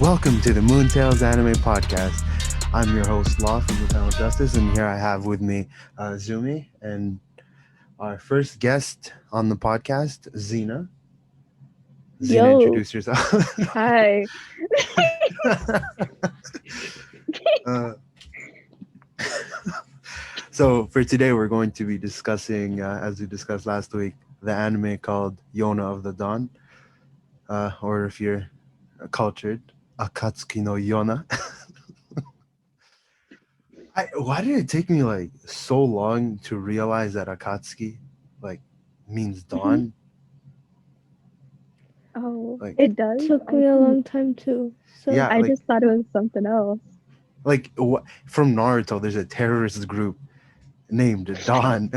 Welcome to the Moontails Anime Podcast. I'm your host, Law from the Town of Justice, and here I have with me Zumi and our first guest on the podcast, Zena. Zena, Yo, introduce yourself. hi. uh, so, for today, we're going to be discussing, as we discussed last week, the anime called Yona of the Dawn, or if you're cultured, Akatsuki no Yona. Why did it take me like so long to realize that Akatsuki like means Mhm. dawn? Oh, Like it does? Took me a long time too. So yeah, I just thought it was something else. from Naruto, there's a terrorist group named Dawn.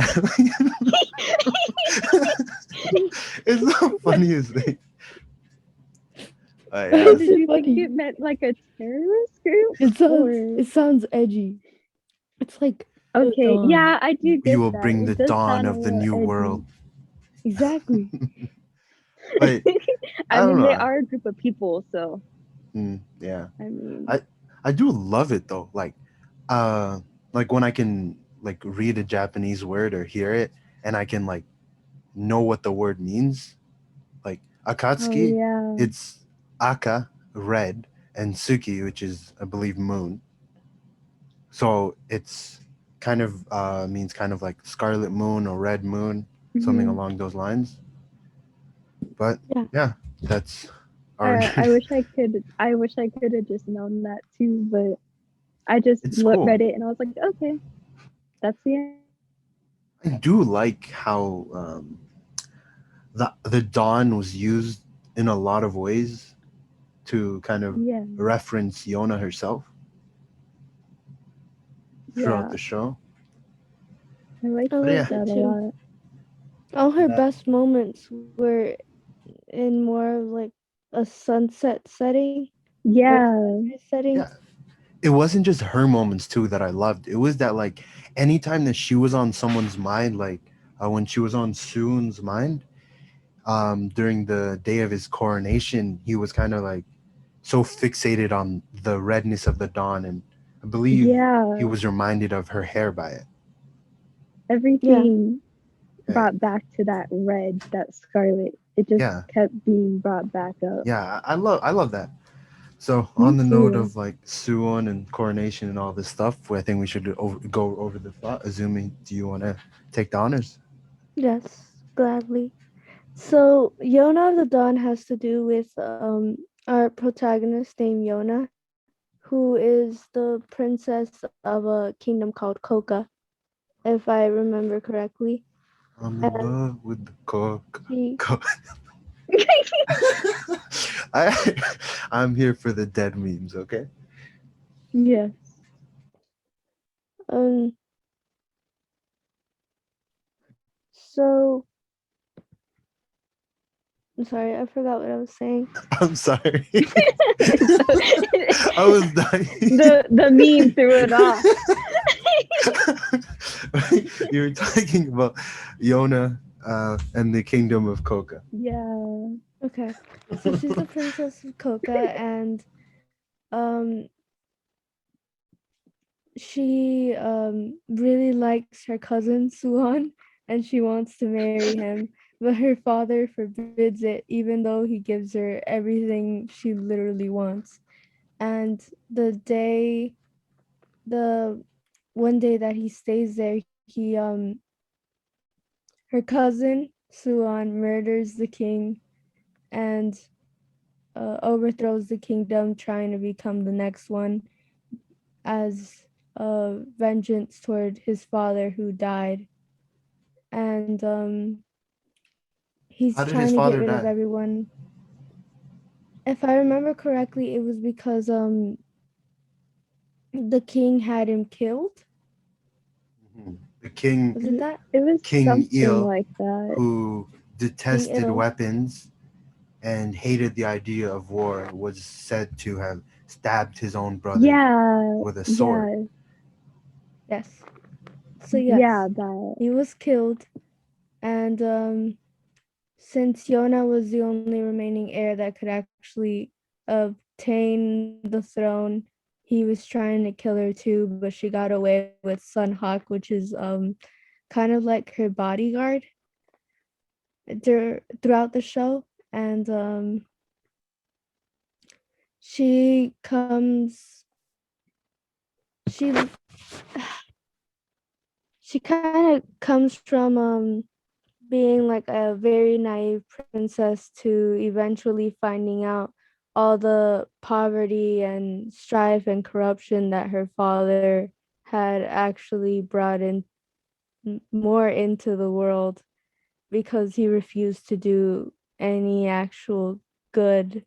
It's the funniest thing. Yeah. Did you think it meant like a terrorist group? it sounds edgy. It's like the Okay, dawn. yeah, I do You get will that. bring the It does dawn sound a of the little new edgy. world. Exactly. But I I don't mean, they know. are a group of people, so Yeah. I mean, I I do love it though. Uh like when I can like read a Japanese word or hear it and I can like know what the word means. Like oh Akatsuki, yeah. it's Aka, red, and Suki, which is I believe moon. So it's kind of means kind of like scarlet moon or red moon, something hmm along those lines. But Yeah. yeah, that's our I wish I could have just known that too, but I just it's cool. read it and I was like, okay, that's the answer. I do like how the dawn was used in a lot of ways to kind of Yeah, reference Yona herself throughout yeah. the show. I like I But like yeah, that that a too. lot. All her that best moments were in more of like a sunset setting or Yeah. sunrise setting. yeah, it wasn't just her moments too that I loved. It was that like anytime that she was on someone's mind, like when she was on Soon's mind, during the day of his coronation, he was kind of like so fixated on the redness of the dawn, and I believe he Yeah. was reminded of her hair by it. Yeah. Everything Yeah, brought back to that red, that scarlet. It just yeah, kept being brought back up. yeah. I love that. So Me on the note too. of like Suwon and coronation and all this stuff, I think we should go over the plot. Azumi, do you want to take the honors? Yes, gladly. So Yona of the Dawn has to do with our protagonist named Yona, who is the princess of a kingdom called Koka, if I remember correctly. I'm in And love with the coke. she, I I'm here for the dead memes. Okay. Yes. um, so I'm sorry, I forgot what I was saying. I'm sorry. So, I was dying. the meme threw it off. You were talking about Yona and the kingdom of Coca. Yeah. Okay, so she's the princess of Koka, and um, she really likes her cousin Suhan, and she wants to marry him, but her father forbids it, even though he gives her everything she literally wants. And the day, the one day that he stays there, her cousin Suan murders the king and overthrows the kingdom, trying to become the next one as vengeance toward his father who died. And he's How did trying his to get father rid of die? everyone. If I remember correctly, it was because the king had him killed. Mhm. The king, Was it that? It was King something Il, like that. who King detested ill. weapons and hated the idea of war, was said to have stabbed his own brother Yeah. with a sword. Yeah. Yes. So Yeah, yes, that. he was killed, and since Yona was the only remaining heir that could actually obtain the throne, he was trying to kill her too, but she got away with Sunhawk, which is kind of like her bodyguard throughout the show. And she comes she she kind of comes from being like a very naive princess to eventually finding out all the poverty and strife and corruption that her father had actually brought in more into the world because he refused to do any actual good.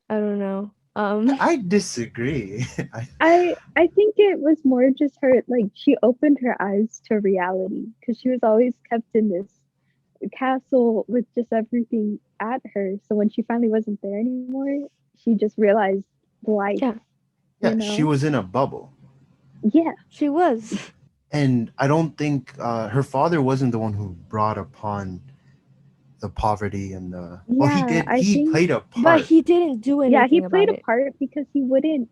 I don't know. I disagree. I think it was more just her, like, she opened her eyes to reality because she was always kept in this castle with just everything at her. So when she finally wasn't there anymore, she just realized life, Yeah, you Yeah, she know? was in a bubble. Yeah. she was. And I don't think her father wasn't the one who brought upon the poverty and the. Well, he Yeah, did. I He think, played a But part. he didn't do yeah, he anything played about a it. part because he wouldn't,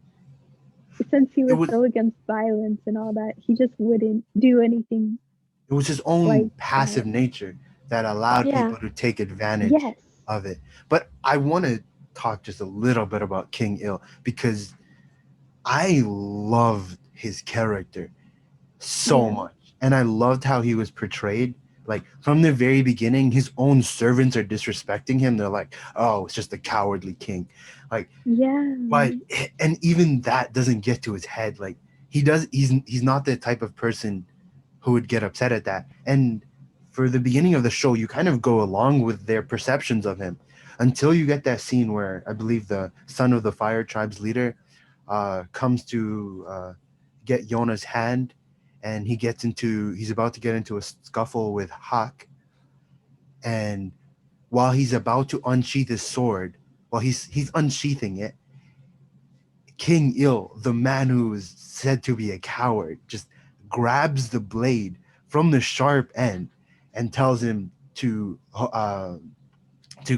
since he It was was. so against violence and all that, he just wouldn't do anything It was his own like that. passive nature that allowed Yeah. people to take advantage Yes. of it. But I want to talk just a little bit about King Ill because I loved his character so Yeah. much. And I loved how he was portrayed. Like from the very beginning, his own servants are disrespecting him. They're like, "Oh, it's just a cowardly king." Like, Yeah. but and even that doesn't get to his head. Like he does. He's not the type of person who would get upset at that. And for the beginning of the show, you kind of go along with their perceptions of him until you get that scene where I believe the son of the fire tribe's leader comes to get Yona's hand, and he's about to get into a scuffle with Hawk, and while he's about to unsheath his sword, while he's unsheathing it, King Ill, the man who is said to be a coward, just grabs the blade from the sharp end and tells him to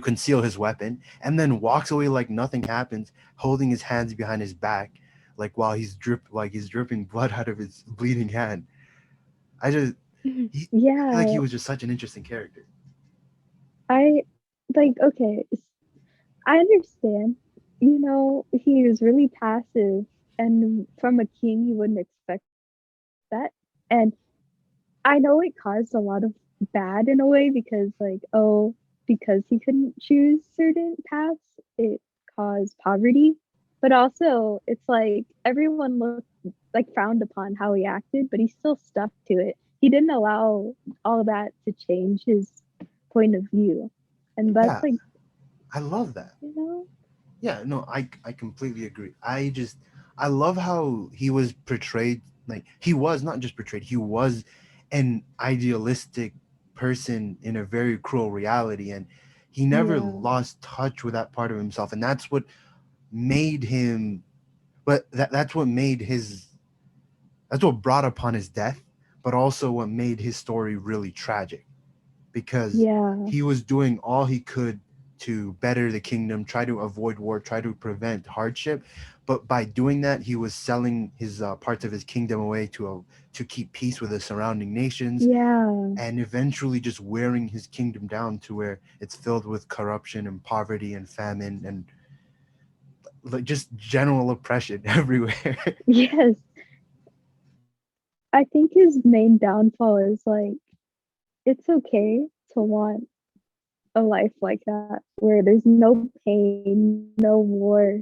conceal his weapon, and then walks away like nothing happens, holding his hands behind his back, like while he's dripping blood out of his bleeding hand. I just I feel like he Yeah. was just such an interesting character. I like, okay, I understand. You know, he was really passive, and from a king, you wouldn't expect that. And I know it caused a lot of bad in a way because, like, oh, because he couldn't choose certain paths, it caused poverty. But also, it's like everyone looked like frowned upon how he acted, but he still stuck to it. He didn't allow all that to change his point of view. And that's Yeah, like, I love that. you know, Yeah, no, I completely agree. I love how he was portrayed. Like he was not just portrayed, he was an idealistic person in a very cruel reality, and he never yeah, lost touch with that part of himself, and that's what made him. But that's what made his. That's what brought upon his death, but also what made his story really tragic because yeah, he was doing all he could to better the kingdom, try to avoid war, try to prevent hardship. But by doing that, he was selling his parts of his kingdom away to keep peace with the surrounding nations, yeah. and eventually just wearing his kingdom down to where it's filled with corruption and poverty and famine and like just general oppression everywhere. Yes. I think his main downfall is like it's okay to want a life like that where there's no pain, no war,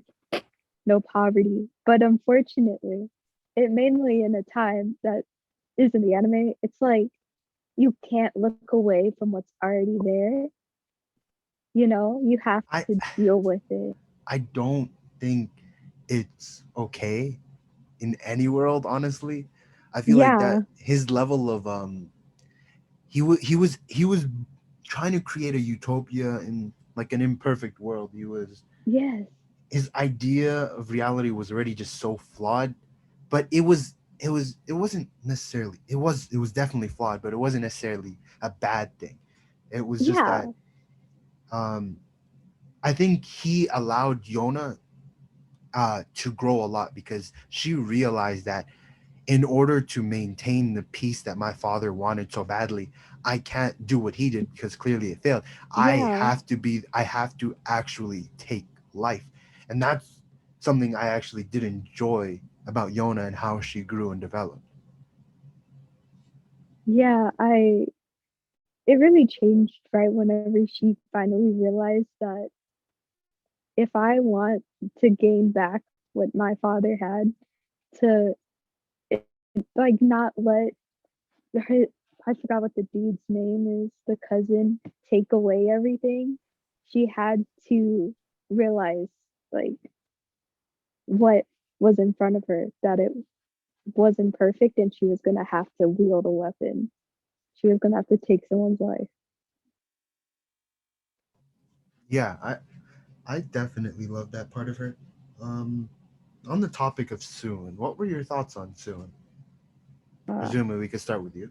no poverty. But unfortunately, it mainly in a time that is in the anime, it's like you can't look away from what's already there. You know, you have I to deal with it. I don't think it's okay in any world, honestly. I feel like that Yeah. his level of he was trying to create a utopia in like an imperfect world. Yes. His idea of reality was already just so flawed, but it wasn't necessarily, it was definitely flawed, but it wasn't necessarily a bad thing. It was just that Yeah. um I think he allowed Yona to grow a lot because she realized that in order to maintain the peace that my father wanted so badly, I can't do what he did because clearly it failed. Yeah, I have to actually take life. And that's something I actually did enjoy about Yona and how she grew and developed. yeah. I it really changed right whenever she finally realized that if I want to gain back what my father had, to like not let her, I forgot what the dude's name is, the cousin, take away everything. She had to realize like what was in front of her, that it wasn't perfect and she was gonna have to wield a weapon. She was gonna have to take someone's life. Yeah, I definitely love that part of her. Um, on the topic of Soon, what were your thoughts on Soon? Uh, Presumably, we could start with you.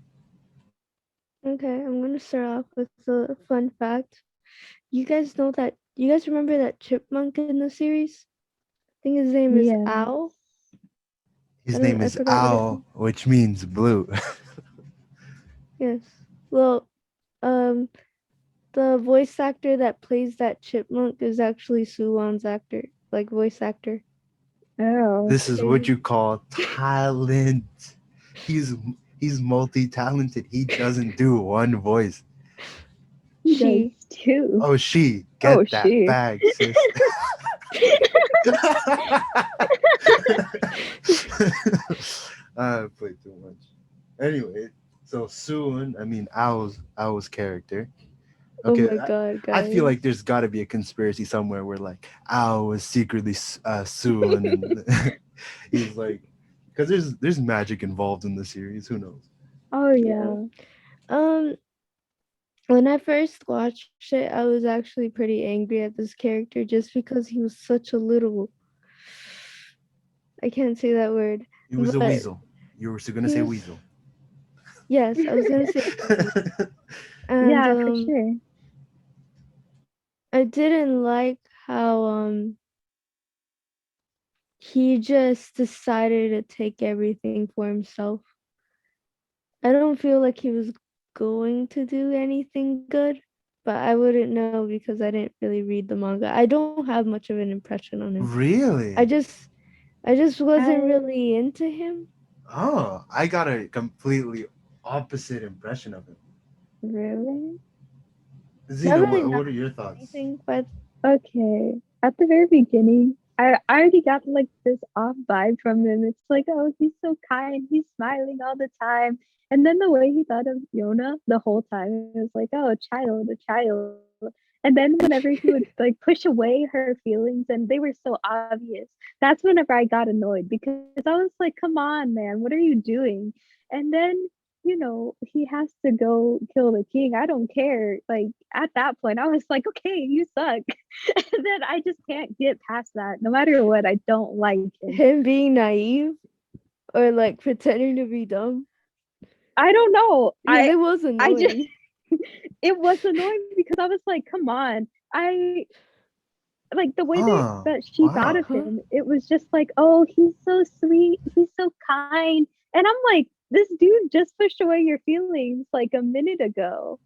Okay, I'm gonna start off with a fun fact. You guys know that? You guys remember that chipmunk in the series? I think his name is yeah. Owl. His name I is forgot what it. Ao, which means blue. Yes. Well, um, the voice actor that plays that chipmunk is actually Suwon's actor, like voice actor. Oh, This It's is what crazy. you call talent. He's he's multi-talented. He doesn't do one voice. he does She. too. Oh, she Oh, get that she. bag, sis. I played too much. Anyway, so soon, I mean, Owl's character. Oh Okay, my god, I feel like guys. there's got to be a conspiracy somewhere where like Owl was secretly Soon, and he's like, because there's magic involved in the series. Who knows? Oh Yeah. yeah. Um, when I first watched it, I was actually pretty angry at this character just because he was such a little. I can't say that word, He was a but weasel. You were still gonna he say was. weasel. Yes, I was gonna say weasel, and Yeah, for sure. I didn't like how he just decided to take everything for himself. I don't feel like he was going to do anything good, but I wouldn't know because I didn't really read the manga. I don't have much of an impression on him. I Really? just I just wasn't I really into him. Oh, I got a completely opposite impression of him. really Not Zena, really what not are your thoughts? anything, but okay. At the very beginning, I already got like this off vibe from him. It's like, oh, he's so kind, he's smiling all the time. And then the way he thought of Yona the whole time, it was like, oh, a child. And then whenever he would like push away her feelings and they were so obvious, that's whenever I got annoyed because I was like, come on, man, what are you doing? And then he has to go kill the king. I don't care. Like at that point, I was like, okay, you suck. And then I just can't get past that. No matter what, I don't like him. him being naive or like pretending to be dumb I don't know. because it was I just annoying. it was annoying because I was like, come on. I like the way Oh, that she thought of wow. Huh? him. It was just like, oh, he's so sweet. He's so kind. And I'm like, this dude just pushed away your feelings like a minute ago.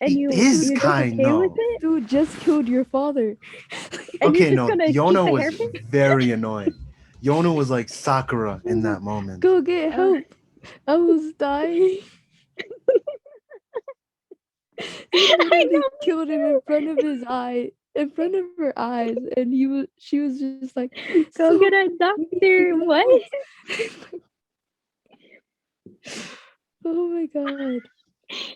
And He you is Dude, you're just kind, okay with no. it? dude just killed your father. And you're Okay, just no, gonna keep Yona the was hairpin? very annoying. Yona was like Sakura in that moment. Go get help. I was dying. He I literally know, me killed him in too. front of his eye, in front of her eyes, and she was just like, Go "So get a we need doctor. What? help." Oh my god.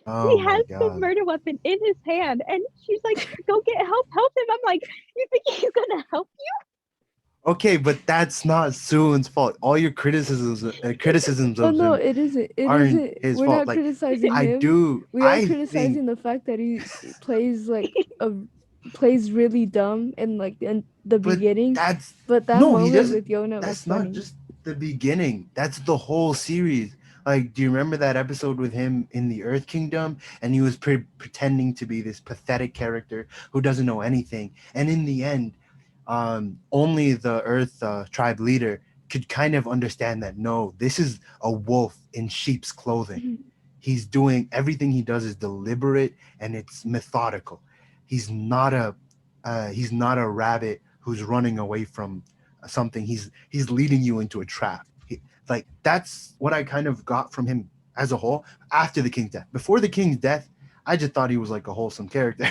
Oh He my has the god. murder weapon in his hand, and she's like, "Go get help, help him." I'm like, "You think he's gonna help Okay, but that's not Suin's fault. All your criticisms Oh of no, him it isn't. It aren't isn't. his We're fault. not Like criticizing him. We are I think, criticizing the fact that he plays like a plays really dumb in like in the but beginning, that's but that no, he moment doesn't. with Yona was That's not funny. just the beginning. That's the whole series. Like, do you remember that episode with him in the Earth Kingdom? And he was pretending to be this pathetic character who doesn't know anything. And in the end, only the Earth tribe leader could kind of understand that no, this is a wolf in sheep's clothing. He's doing everything he does is deliberate and it's methodical. He's not a he's not a rabbit who's running away from something. He's leading you into a trap. Like that's what I kind of got from him as a whole after the king's death. Before the king's death, I just thought he was like a wholesome character.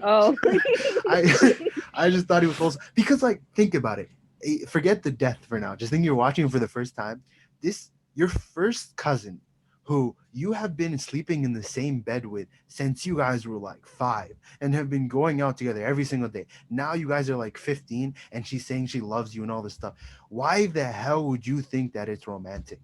Oh. I I just thought he was wholesome because like think about it. Forget the death for now. Just think you're watching him for the first time. This your first cousin who you have been sleeping in the same bed with since you guys were like 5 and have been going out together every single day. Now you guys are like 15 and she's saying she loves you and all this stuff. Why the hell would you think that it's romantic?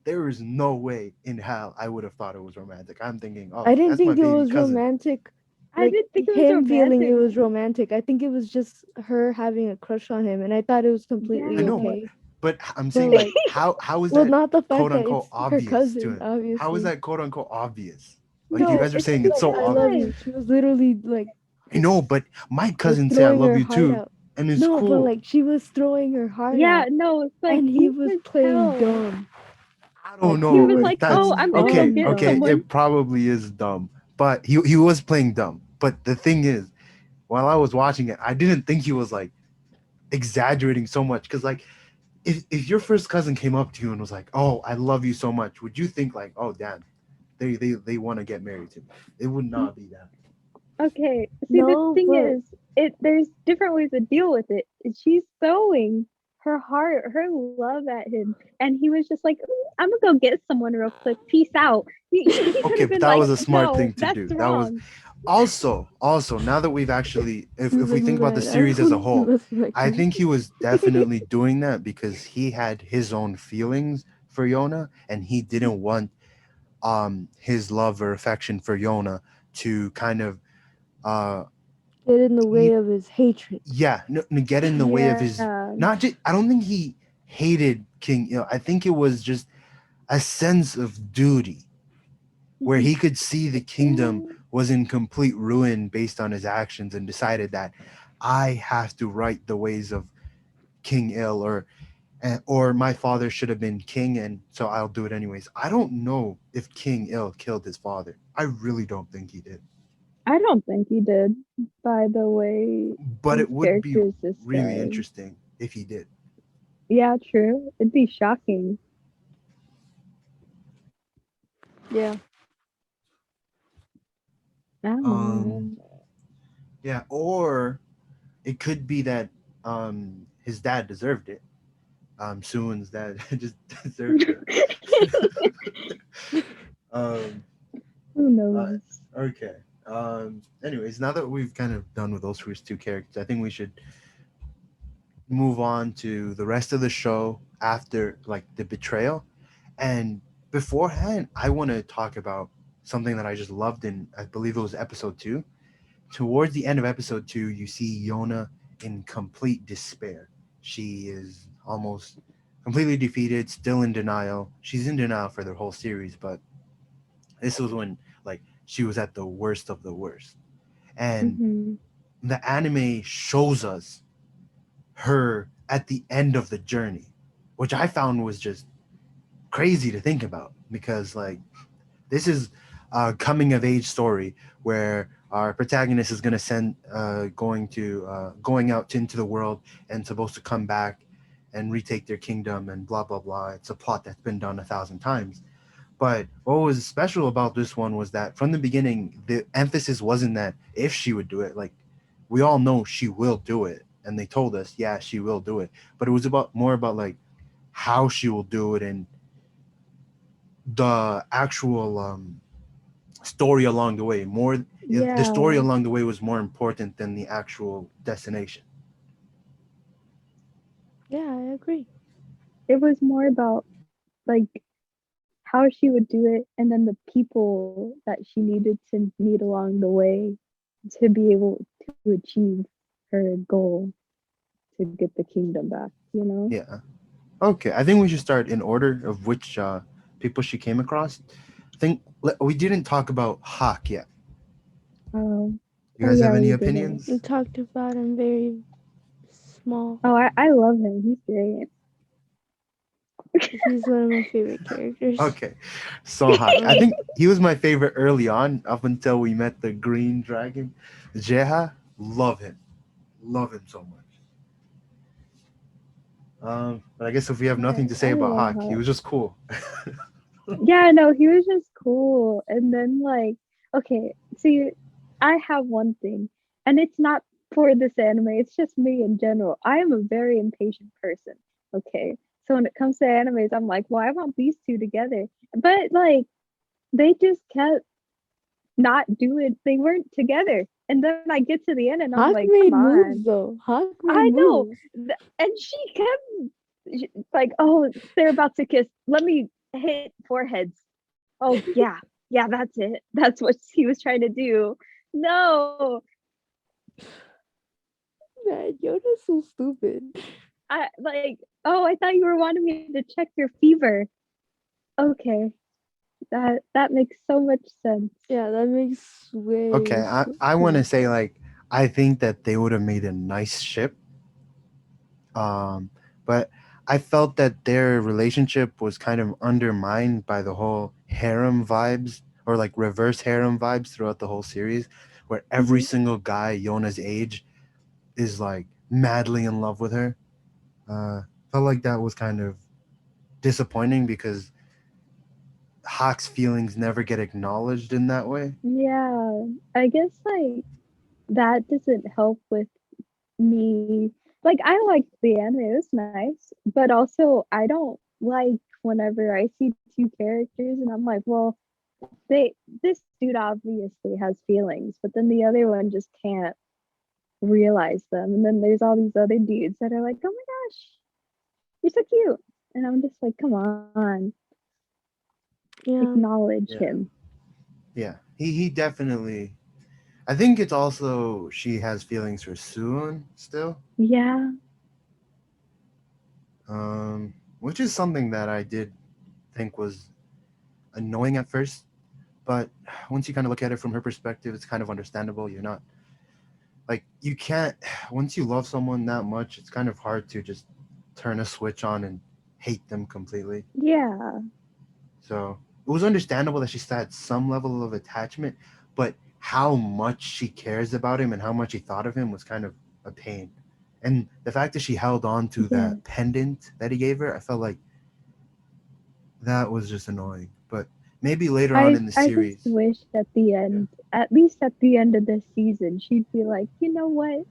There is no way in hell I would have thought it was romantic. I'm thinking, I oh, didn't that's my think it baby was cousin. romantic. I Like didn't think it was him feeling it romantic. was romantic. I think it was just her having a crush on him, and I thought it was completely I know, Yeah. okay. but I'm But saying like like, how is well, that not the quote fact that unquote it's her obvious to cousin, him? How is obviously. that quote unquote obvious? Like you No, guys are it's saying it's Like, so I love obvious. you. not. She was literally I know, but my like cousins say I throwing love her you heart too, out. and it's No, but cool. like she was throwing her heart Yeah, out, no, it's like and he you was could playing tell. dumb. I don't Like he He know was was if like, "Oh, that's playing I'm gonna go okay. dumb, get Okay, dumb. someone." it probably is dumb, but he was playing dumb. But the thing is, while I was watching it, I didn't think he was like exaggerating so much because like if your first cousin came up to you and was like, "Oh, I love you so much," would you think like, "Oh, damn, they want to get married to me"? It would not be that. Okay, see, the No, thing but is, there's different ways to deal with it. She's throwing her heart, her love at him, and he was just like, "I'm gonna go get someone real quick. Peace out." He could Okay, have but been that like, was a smart "No, thing to that's do. That was wrong." also now that we've actually he was if we like, think about the man, I series as a don't whole, listen like I that. think he was definitely doing that because he had his own feelings for Yona and he didn't want his love or affection for Yona to kind of uh Get in the way y- of his hatred. yeah get in the way of his Yeah. not just I don't think he hated King, I think it was just a sense of duty where he could see the kingdom Mm, was in complete ruin based on his actions and decided that I have to right the ways of King Ill or my father should have been king and so I'll do it anyways. I don't know if King Ill killed his father. I really don't think he did. I don't think he did. By the way, But his it would be character is really described. interesting if he did. Yeah, true. It'd be shocking. Yeah. I don't Um know. yeah, or it could be that his dad deserved it. Suwon's dad just deserved it. um Who Uh, knows? okay. Anyways, now that we've kind of done with those first two characters, I think we should move on to the rest of the show after like the betrayal. And beforehand, I want to talk about something that I just loved in I believe it was episode 2. Towards the end of episode 2, you see Yona in complete despair. She is almost completely defeated, still in denial. She's in denial for the whole series, but this was when like she was at the worst of the worst. And Hmm. the anime shows us her at the end of the journey, which I found was just crazy to think about because like this is a coming of age story where our protagonist is going to send going out into the world and supposed to come back and retake their kingdom and blah blah blah. It's a plot that's been done 1,000 times. But what was special about this one was that from the beginning, the emphasis wasn't that if she would do it. Like we all know she will do it, and they told us, yeah, she will do it. But it was about more about like how she will do it and the actual story along the way. The story Yeah, along the way was more important than the actual destination. Yeah, I agree. it was more about like how she would do it and then the people that she needed to meet along the way to be able to achieve her goal to get the kingdom back, you know? Yeah. Okay, I think we should start in order of which people she came across. I think we didn't talk about Hawk yet. Oh, You oh guys yeah, have any we didn't. We opinions? talked about him very small. Oh, I love him. He's great. He's one of my favorite characters. Okay, so Hawk. I Um, think he was my favorite early on, up until we met the Green Dragon, Jeha. Love him so much. But I guess if we have nothing to say I about love Hawk, he Hawk. was just cool. Yeah, no, he was just cool. And then like, okay, see, I have one thing, and it's not for this anime, it's just me in general. I am a very impatient person. Okay. So when it comes to animes, I'm like, well, I want these two together. But like they just kept not doing they weren't together. And then I get to the end and I'm Hawk like, come made on. moves though. Hawk made I know. moves. And she kept like, oh, they're about to kiss. Let me hit foreheads. Oh yeah, yeah, that's it. That's what he was trying to do. No, Man, Yoda's so stupid. I like. Oh, I thought you were wanting me to check your fever. Okay, that makes so much sense. Yeah, that makes Okay, way I want to sense. say like I think that they would have made a nice ship. Um, but I felt that their relationship was kind of undermined by the whole harem vibes or like reverse harem vibes throughout the whole series, where every Hmm. single guy Yona's age is like madly in love with her. Felt like that was kind of disappointing because Hawk's feelings never get acknowledged in that way. Yeah, I guess like that doesn't help with me. Like I liked the anime; it was nice, but also I don't like whenever I see two characters and I'm like, well, they this dude obviously has feelings, but then the other one just can't realize them. And then there's all these other dudes that are like, oh my gosh, you're so cute. And I'm just like, come on, Yeah. acknowledge Yeah, him. yeah. He definitely. I think it's also she has feelings for Suon still, Yeah, which is something that I did think was annoying at first. But once you kind of look at it from her perspective, it's kind of understandable. You're not like you can't once you love someone that much, it's kind of hard to just turn a switch on and hate them completely. yeah, So it was understandable that she still had some level of attachment, but how much she cares about him and how much he thought of him was kind of a pain. And the fact that she held on to yeah. that pendant that he gave her, I felt like that was just annoying. But maybe later on in the I just series, wished at the yeah, end, at least at the end of this season, she'd be like, you know what?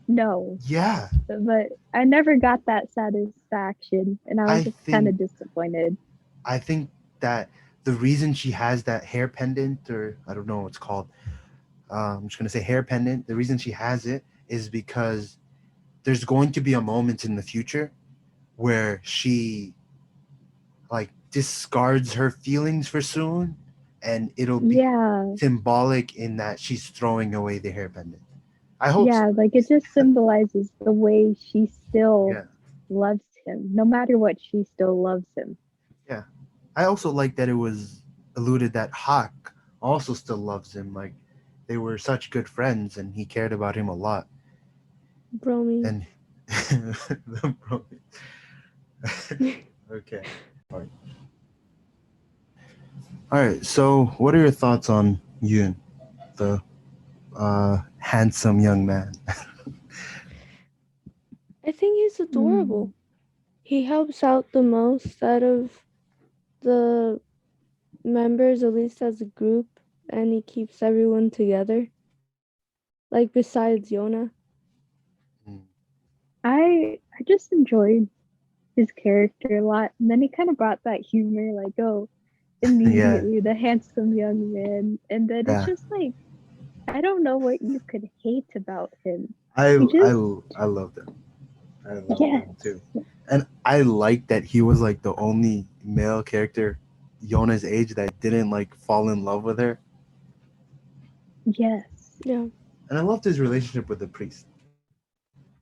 No. yeah, But I never got that satisfaction, and I was I just kind think of disappointed. I think that the reason she has that hair pendant, or I don't know what it's called, I'm just gonna say hair pendant. The reason she has it is because there's going to be a moment in the future where she like discards her feelings for Soon, and it'll be Yeah, symbolic in that she's throwing away the hair pendant. I hope so, yeah, at like it least. just symbolizes the way she still Yeah, loves him. No matter what, she still loves him. yeah. I also like that it was alluded that Hawk also still loves him. Like they were such good friends, and he cared about him a lot. Bromy. And the okay. All right. All right. So, what are your thoughts on Yoon, the handsome young man? I think he's Mm. adorable. He helps out the most out of the members, at least as a group, and he keeps everyone together. Like besides Yona. Mm. I just enjoyed his character a lot, and then he kind of brought that humor, like oh, Yeah, immediately the handsome young man, and then it's yeah. just like I don't know what you could hate about him. I He I just I loved him. I loved yes, him too, and I like that he was like the only male character Yona's age that didn't like fall in love with her, yes. Yeah. and I loved his relationship with the priest.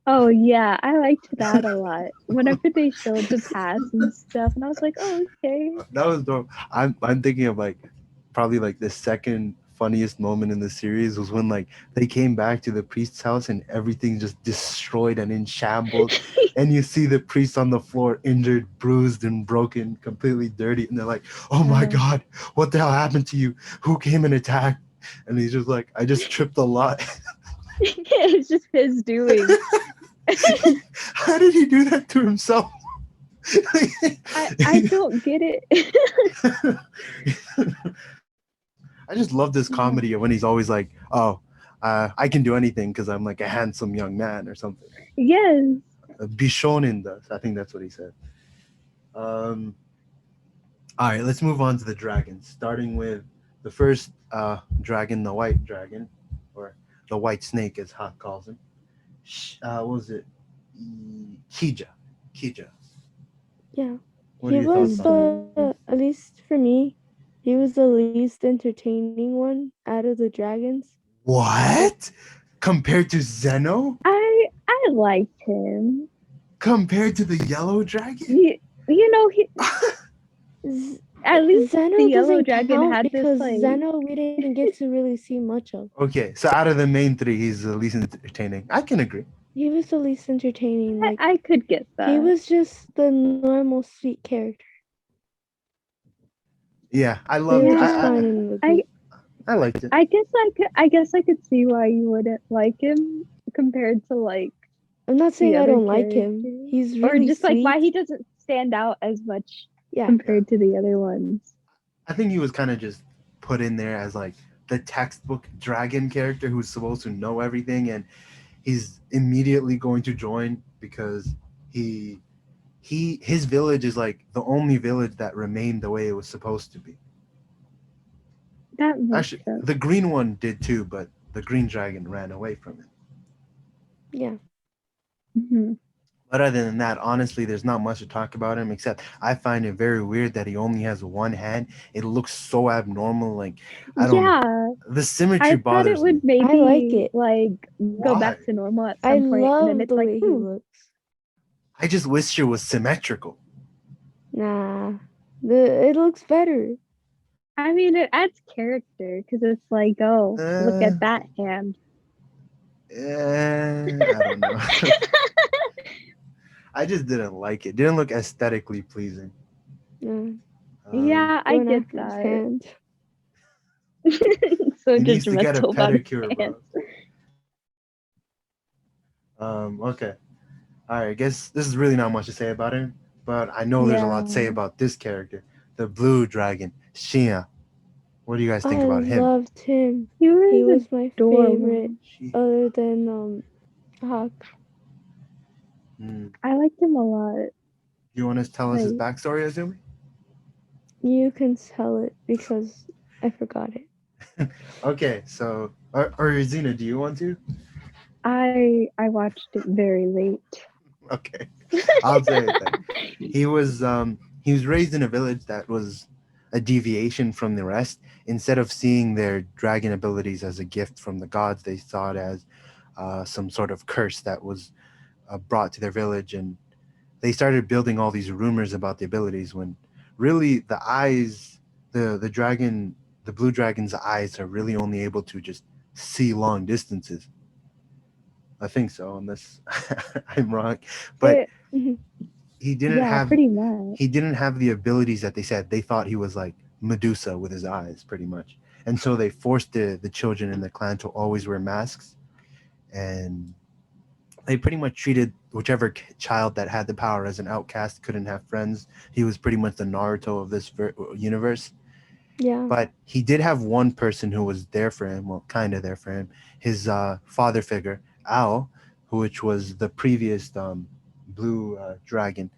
Oh yeah, I liked that a lot. Whenever they showed the past and stuff, and I was like, oh okay. That was dope. I'm thinking of like probably like the second funniest moment in the series was when like they came back to the priest's house and everything just destroyed and in shambles, and you see the priest on the floor, injured, bruised, and broken, completely dirty, and they're like, "Oh my Uh, god, what the hell happened to you? Who came and attacked?" And he's just like, "I just tripped a lot." it's just his doing. How did he do that to himself? I don't get it. I just love this Yeah. comedy of when he's always like, "Oh, I can do anything because I'm like a handsome young man or something." Yes. Bishonen does. I think that's what he said. Um, all right, let's move on to the dragons, starting with the first dragon, the white dragon, or the white snake, as Hawk calls him. What was it? Kija. Kija. Yeah. What are He your thoughts was on him? at least for me, he was the least entertaining one out of the dragons. What? Compared to Zeno? I liked him. Compared to the yellow dragon? You know he at least the Zeno yellow doesn't dragon count had this because like Zeno we didn't get to really see much of. Okay, so out of the main three, he's the least entertaining. I can agree. He was the least entertaining. Like I could get he that. was just the normal sweet character. Yeah, I They were loved. just Yeah, fine in the I group. I liked it. I guess I could see why you wouldn't like him compared to like I'm not the saying I other don't like him. characters. He's Or really just like why he sweet. doesn't stand out as much Yeah. Yeah, compared to the other ones. I think he was kind of just put in there as like the textbook dragon character who's supposed to know everything, and he's immediately going to join because he his village is like the only village that remained the way it was supposed to be. That makes Actually, sense. the green one did too, but the green dragon ran away from it. Yeah. Hmm. But other than that, honestly, there's not much to talk about him except I find it very weird that he only has one hand. It looks so abnormal. Like, I don't know. Yeah, The symmetry I thought it bothers me. would I like maybe it. like go Why? back to normal at I some point, and then love it's the like, way he looks. I just wish it was symmetrical. Nah. It looks better. I mean, it adds character because it's like, oh, look Uh, at that hand. I don't know. I just didn't like it. Didn't look aesthetically pleasing. Nah. Um, Yeah, I Going get after his that. hand. So he needs to get a judgmental about his pedicure, hands. bro. Okay. All right. I guess this is really not much to say about him, but I know there's a lot to say Yeah. about this character, the blue dragon, Shia. What do you guys think I about him? loved him. He He was was my favorite adorable. She. other than Hawk. Hmm. I liked him a lot. You want to tell us his Like, backstory, Azumi? You can tell it because I forgot it. Okay. So, or Zena, do you want to? I watched it very late. Okay. I'll say it then. He was raised in a village that was a deviation from the rest. Instead of seeing their dragon abilities as a gift from the gods, they saw it as some sort of curse that was brought to their village, and they started building all these rumors about the abilities. When really the eyes, the dragon, the blue dragon's eyes are really only able to just see long distances. I think so, unless I'm wrong. But It, he didn't yeah, have pretty much. he didn't have the abilities that they said. They thought he was like Medusa with his eyes, pretty much. And so they forced the children in the clan to always wear masks, and they pretty much treated whichever child that had the power as an outcast, couldn't have friends. He was pretty much the Naruto of this universe. Yeah. But he did have one person who was there for him, well, kind of there for him, his father figure, Ao, which was the previous blue dragon.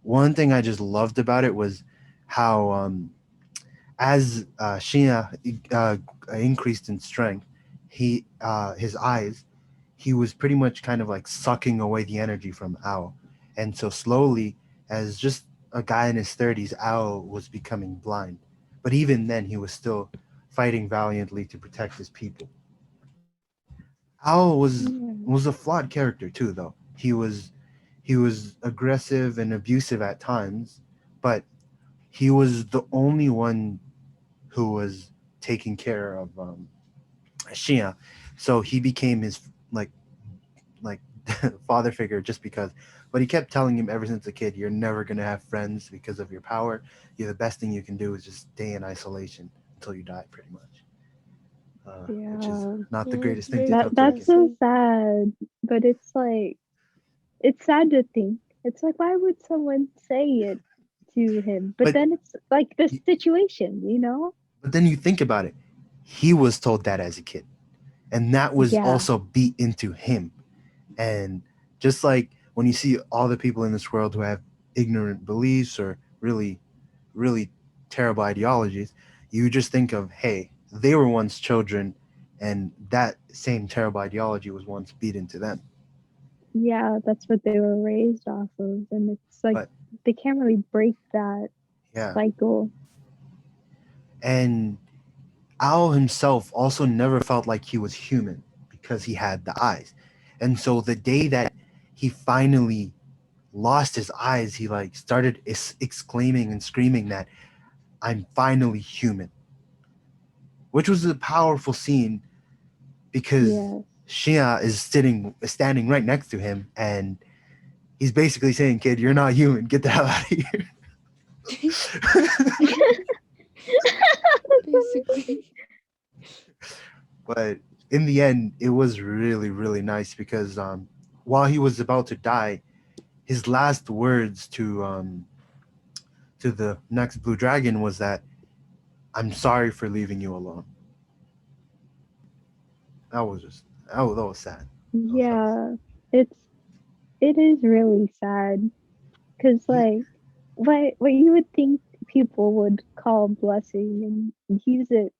One thing I just loved about it was how, as Shina increased in strength, his eyes, he was pretty much kind of like sucking away the energy from Ao, and so slowly, as just a guy in his 30s, Ao was becoming blind. But even then, he was still fighting valiantly to protect his people. Ao Yeah. was a flawed character too, though. He was aggressive and abusive at times, but he was the only one who was taking care of Shia, so he became his like like father figure just because. But he kept telling him ever since a kid, "You're never gonna have friends because of your power. The best thing you can do is just stay in isolation until you die, pretty much." Which is Yeah. not the Yeah, greatest it's thing to very That tell to a that's kid. so depressing. sad. But it's like it's sad to think. It's like why would someone say it to him? But But then it's like the situation, you know? but then you think about it. He was told that as a kid, and that was Yeah. also beat into him. And just like when you see all the people in this world who have ignorant beliefs or really terrible ideologies, you just think of, hey, they were once children, and that same terrible ideology was once beat into them. Yeah, that's what they were raised off of. And it's like But they can't really break that yeah, cycle. and Ao himself also never felt like he was human because he had the eyes. And so the day that he finally lost his eyes, he like started exclaiming and screaming that I'm finally human, which was a powerful scene because Yes. Shia is standing right next to him, and he's basically saying, "Kid, you're not human. Get the hell out of here." Basically. But in the end, it was really nice because while he was about to die, his last words to the next blue dragon was that I'm sorry for leaving you alone. That was just that was sad. That was Yeah. It's it is really sad because sad. like what you would think people would call a blessing and use it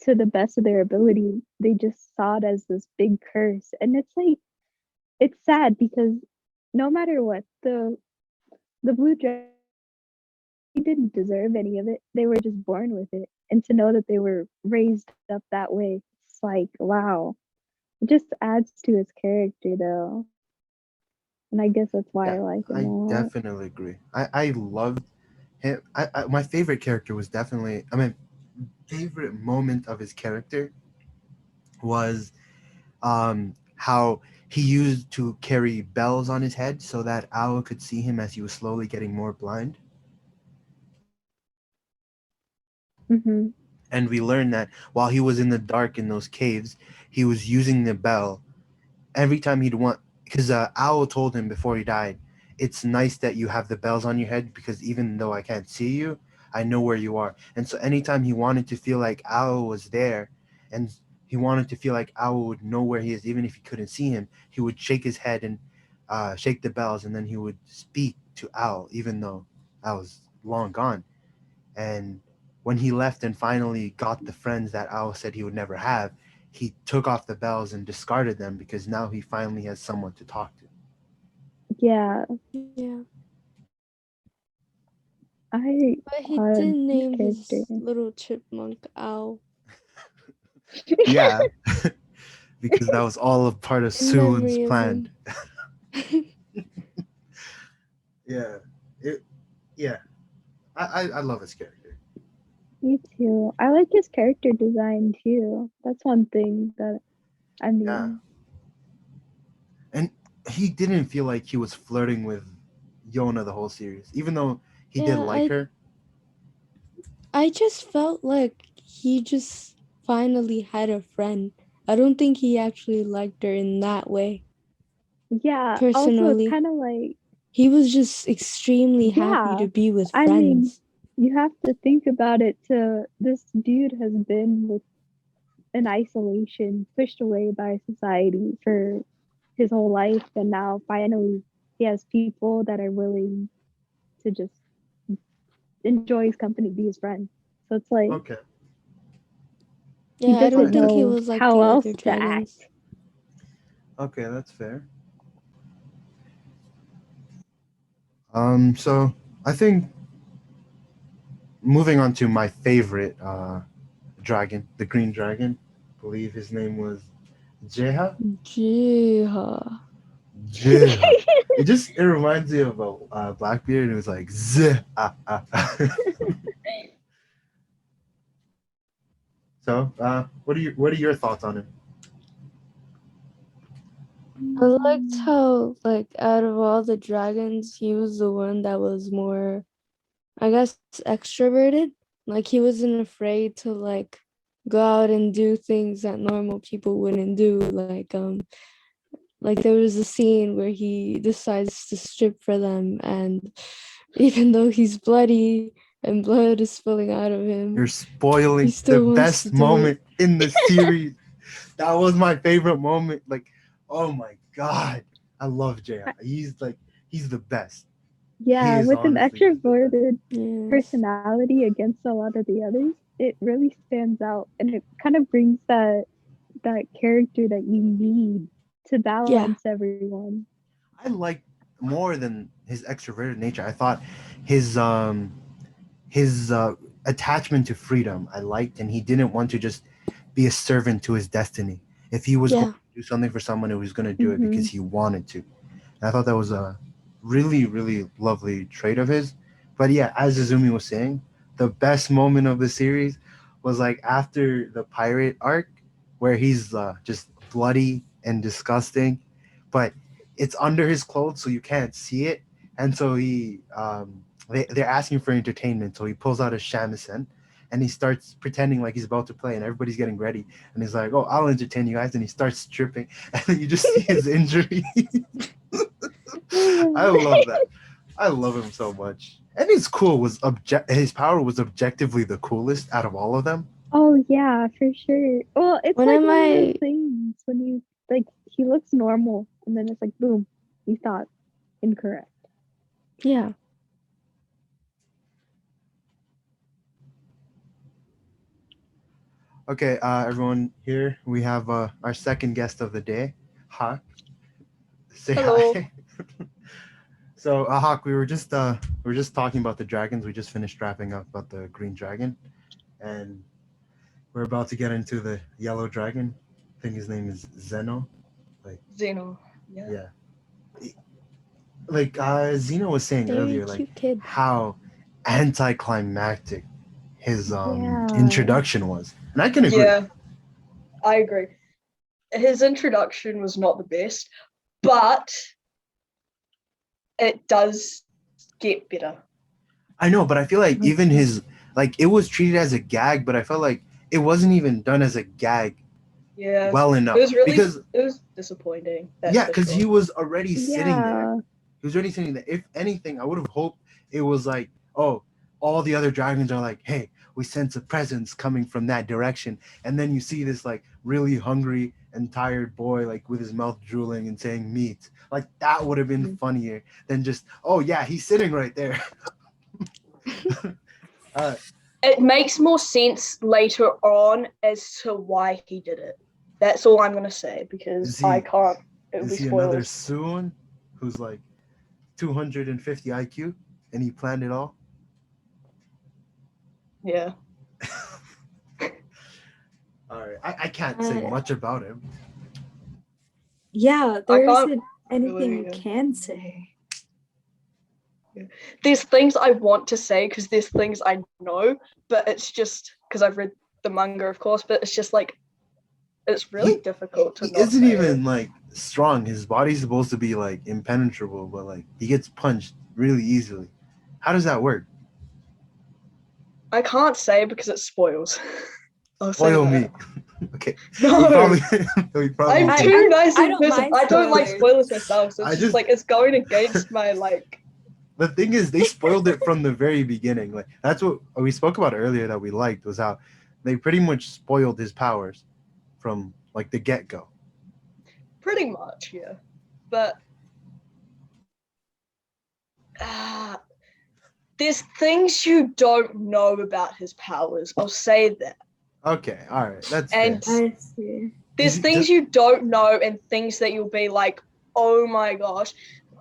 to the best of their ability, they just saw it as this big curse. And it's like it's sad because no matter what, the blue dragon they didn't deserve any of it. They were just born with it. And to know that they were raised up that way, it's like, wow. It just adds to his character though. And I guess that's why Yeah, I like him I a lot. definitely agree. I loved him. My favorite character was definitely. I mean, favorite moment of his character was how he used to carry bells on his head so that Ao could see him as he was slowly getting more blind. Hmm. And we learned that while he was in the dark in those caves, he was using the bell every time he'd want, because Owl told him before he died, it's nice that you have the bells on your head because even though I can't see you, I know where you are. And so anytime he wanted to feel like Owl was there, and he wanted to feel like Owl would know where he is, even if he couldn't see him, he would shake his head and shake the bells, and then he would speak to Owl, even though Owl was long gone. And when he left and finally got the friends that Ao said he would never have, he took off the bells and discarded them because now he finally has someone to talk to. Yeah, Yeah. I But he love did his name character. his little chipmunk Owl Yeah, because that was all a part of in Soon's memory of plan. him. Yeah, it. Yeah, I love his character. Me too. I like his character design too. That's one thing that I Yeah, mean, and he didn't feel like he was flirting with Yona the whole series, even though he did Yeah, like I her. I just felt like he just finally had a friend. I don't think he actually liked her in that way. yeah. Also, it's Personally, kind of like, he was just extremely happy yeah. to be with I mean, friends. you have to think about it. To this dude has been with in isolation, pushed away by society for his whole life, and now finally he has people that are willing to just enjoy his company, be his friend. So it's like Okay, he Yeah, I doesn't don't right. think he know was like how the else other to act. dragons. Okay, that's fair. So I think moving on to my favorite dragon, the green dragon. I believe his name was Jeha? Jiha. Jeha. It reminds me of a Blackbeard. It was like z ah, ah. So, what are your thoughts on it? I liked how, like, out of all the dragons, he was the one that was more, I guess, extroverted. Like, he wasn't afraid to, like, go out and do things that normal people wouldn't do. Like there was a scene where he decides to strip for them, and even though he's bloody and blood is spilling out of him, You're he spoiling the still wants to best do it. moment in the series. That was my favorite moment. Like, oh my god, I love Jeha. He's the best. He Yeah, is with an honestly just the best. extroverted Yes. personality against a lot of the others, it really stands out, and it kind of brings that character that you need to Yeah. balance everyone. I like more than his extroverted nature. I thought his his attachment to freedom I liked, and he didn't want to just be a servant to his destiny. If he was going Yeah. to do something for someone, he was going to do it Hmm. because he wanted to. And I thought that was a really lovely trait of his. But yeah, as Izumi was saying, the best moment of the series was like after the pirate arc, where he's just bloody and disgusting, but it's under his clothes, so you can't see it. And so they're asking for entertainment, so he pulls out a shamisen and he starts pretending like he's about to play, and everybody's getting ready, and he's like, "Oh, I'll entertain you guys," and he starts stripping, and then you just see his injury. I love that. I love him so much. And his his power was objectively the coolest out of all of them. Oh yeah, for sure. Well, it's One like of one of those my things when you like he looks normal and then it's like boom, he thought incorrect. yeah. Okay, everyone, here we have our second guest of the day, Hawk. Say Hello. hi. So, Hawk, we were just talking about the dragons. We just finished wrapping up about the green dragon, and we're about to get into the yellow dragon. I think his name is Zeno. Like, Zeno. Yeah. yeah, like Zeno was saying Very earlier, like cute kid. how anticlimactic his Yeah. introduction was, and I can agree. Yeah, I agree. His introduction was not the best, but it does get better. I know, but I feel like even his like it was treated as a gag, but I felt like it wasn't even done as a gag Yeah. well enough It was really because it was disappointing. That's yeah, for because he sure. was already sitting there. Yeah. He was already sitting there. If anything, I would have hoped it was like, oh, all the other dragons are like, hey, we sense a presence coming from that direction, and then you see this like really hungry and tired boy like with his mouth drooling and saying meat. Like that would have been funnier than just, oh yeah, he's sitting right there. It makes more sense later on as to why he did it. That's all I'm gonna say because Is he- I can't. It would Is be he another spoilers. Soon who's like 250 IQ and he planned it all? Yeah. All right, I can't say much about him. Yeah, I there can't isn't anything really, you can say. There's things I want to say because there's things I know, but it's just because I've read the manga, of course, but it's just like it's really difficult to He not isn't say even it. like strong. His body's supposed to be like impenetrable, but like he gets punched really easily. How does that work? I can't say because it spoils. I'll say Spoil that. me. Okay. No, We probably, we probably I'm I- too nice I in don't person. mind I don't like spoilers. spoilers myself, so it's I just just- like it's going against my like. The thing is, they spoiled it from the very beginning. Like that's what we spoke about earlier that we liked was how they pretty much spoiled his powers from like the get go. Pretty much, yeah. But there's things you don't know about his powers. I'll say that. Okay, all right, that's And fair. I see. there's things you don't know and things that you'll be like, oh my gosh.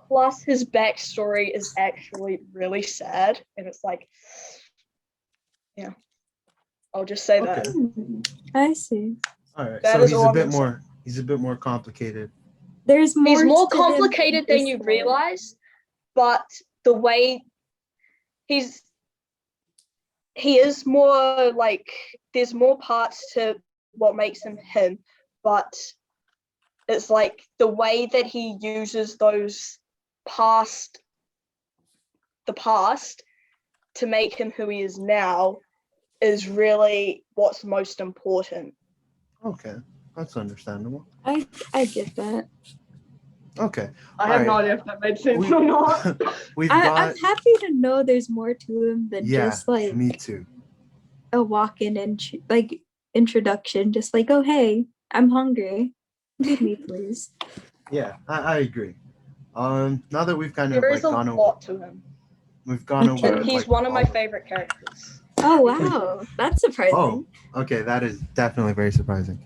Plus, his backstory is actually really sad, and it's like, I'll just say that. Okay. I see. All right, That so is he's all a I'm bit gonna say. more. He's a bit more complicated. There's more. He's more to him complicated than just you like- realize, but the way he is more like, there's more parts to what makes him him, but it's like the way that he uses those the past to make him who he is now is really what's most important. Okay, that's understandable. I get that. Okay, I have no Alright. idea if that made sense We- or not. we've I'm got. happy to know there's more to him than Yeah, just like me too. a walk-in and like introduction. Just like, oh hey, I'm hungry. Feed me, please. Yeah, I agree. Now that we've kind of There like is a gone over, lot to him. we've gone Okay. over. He's like, one of my all- favorite characters. Oh wow, that's surprising. Oh, okay, that is definitely very surprising.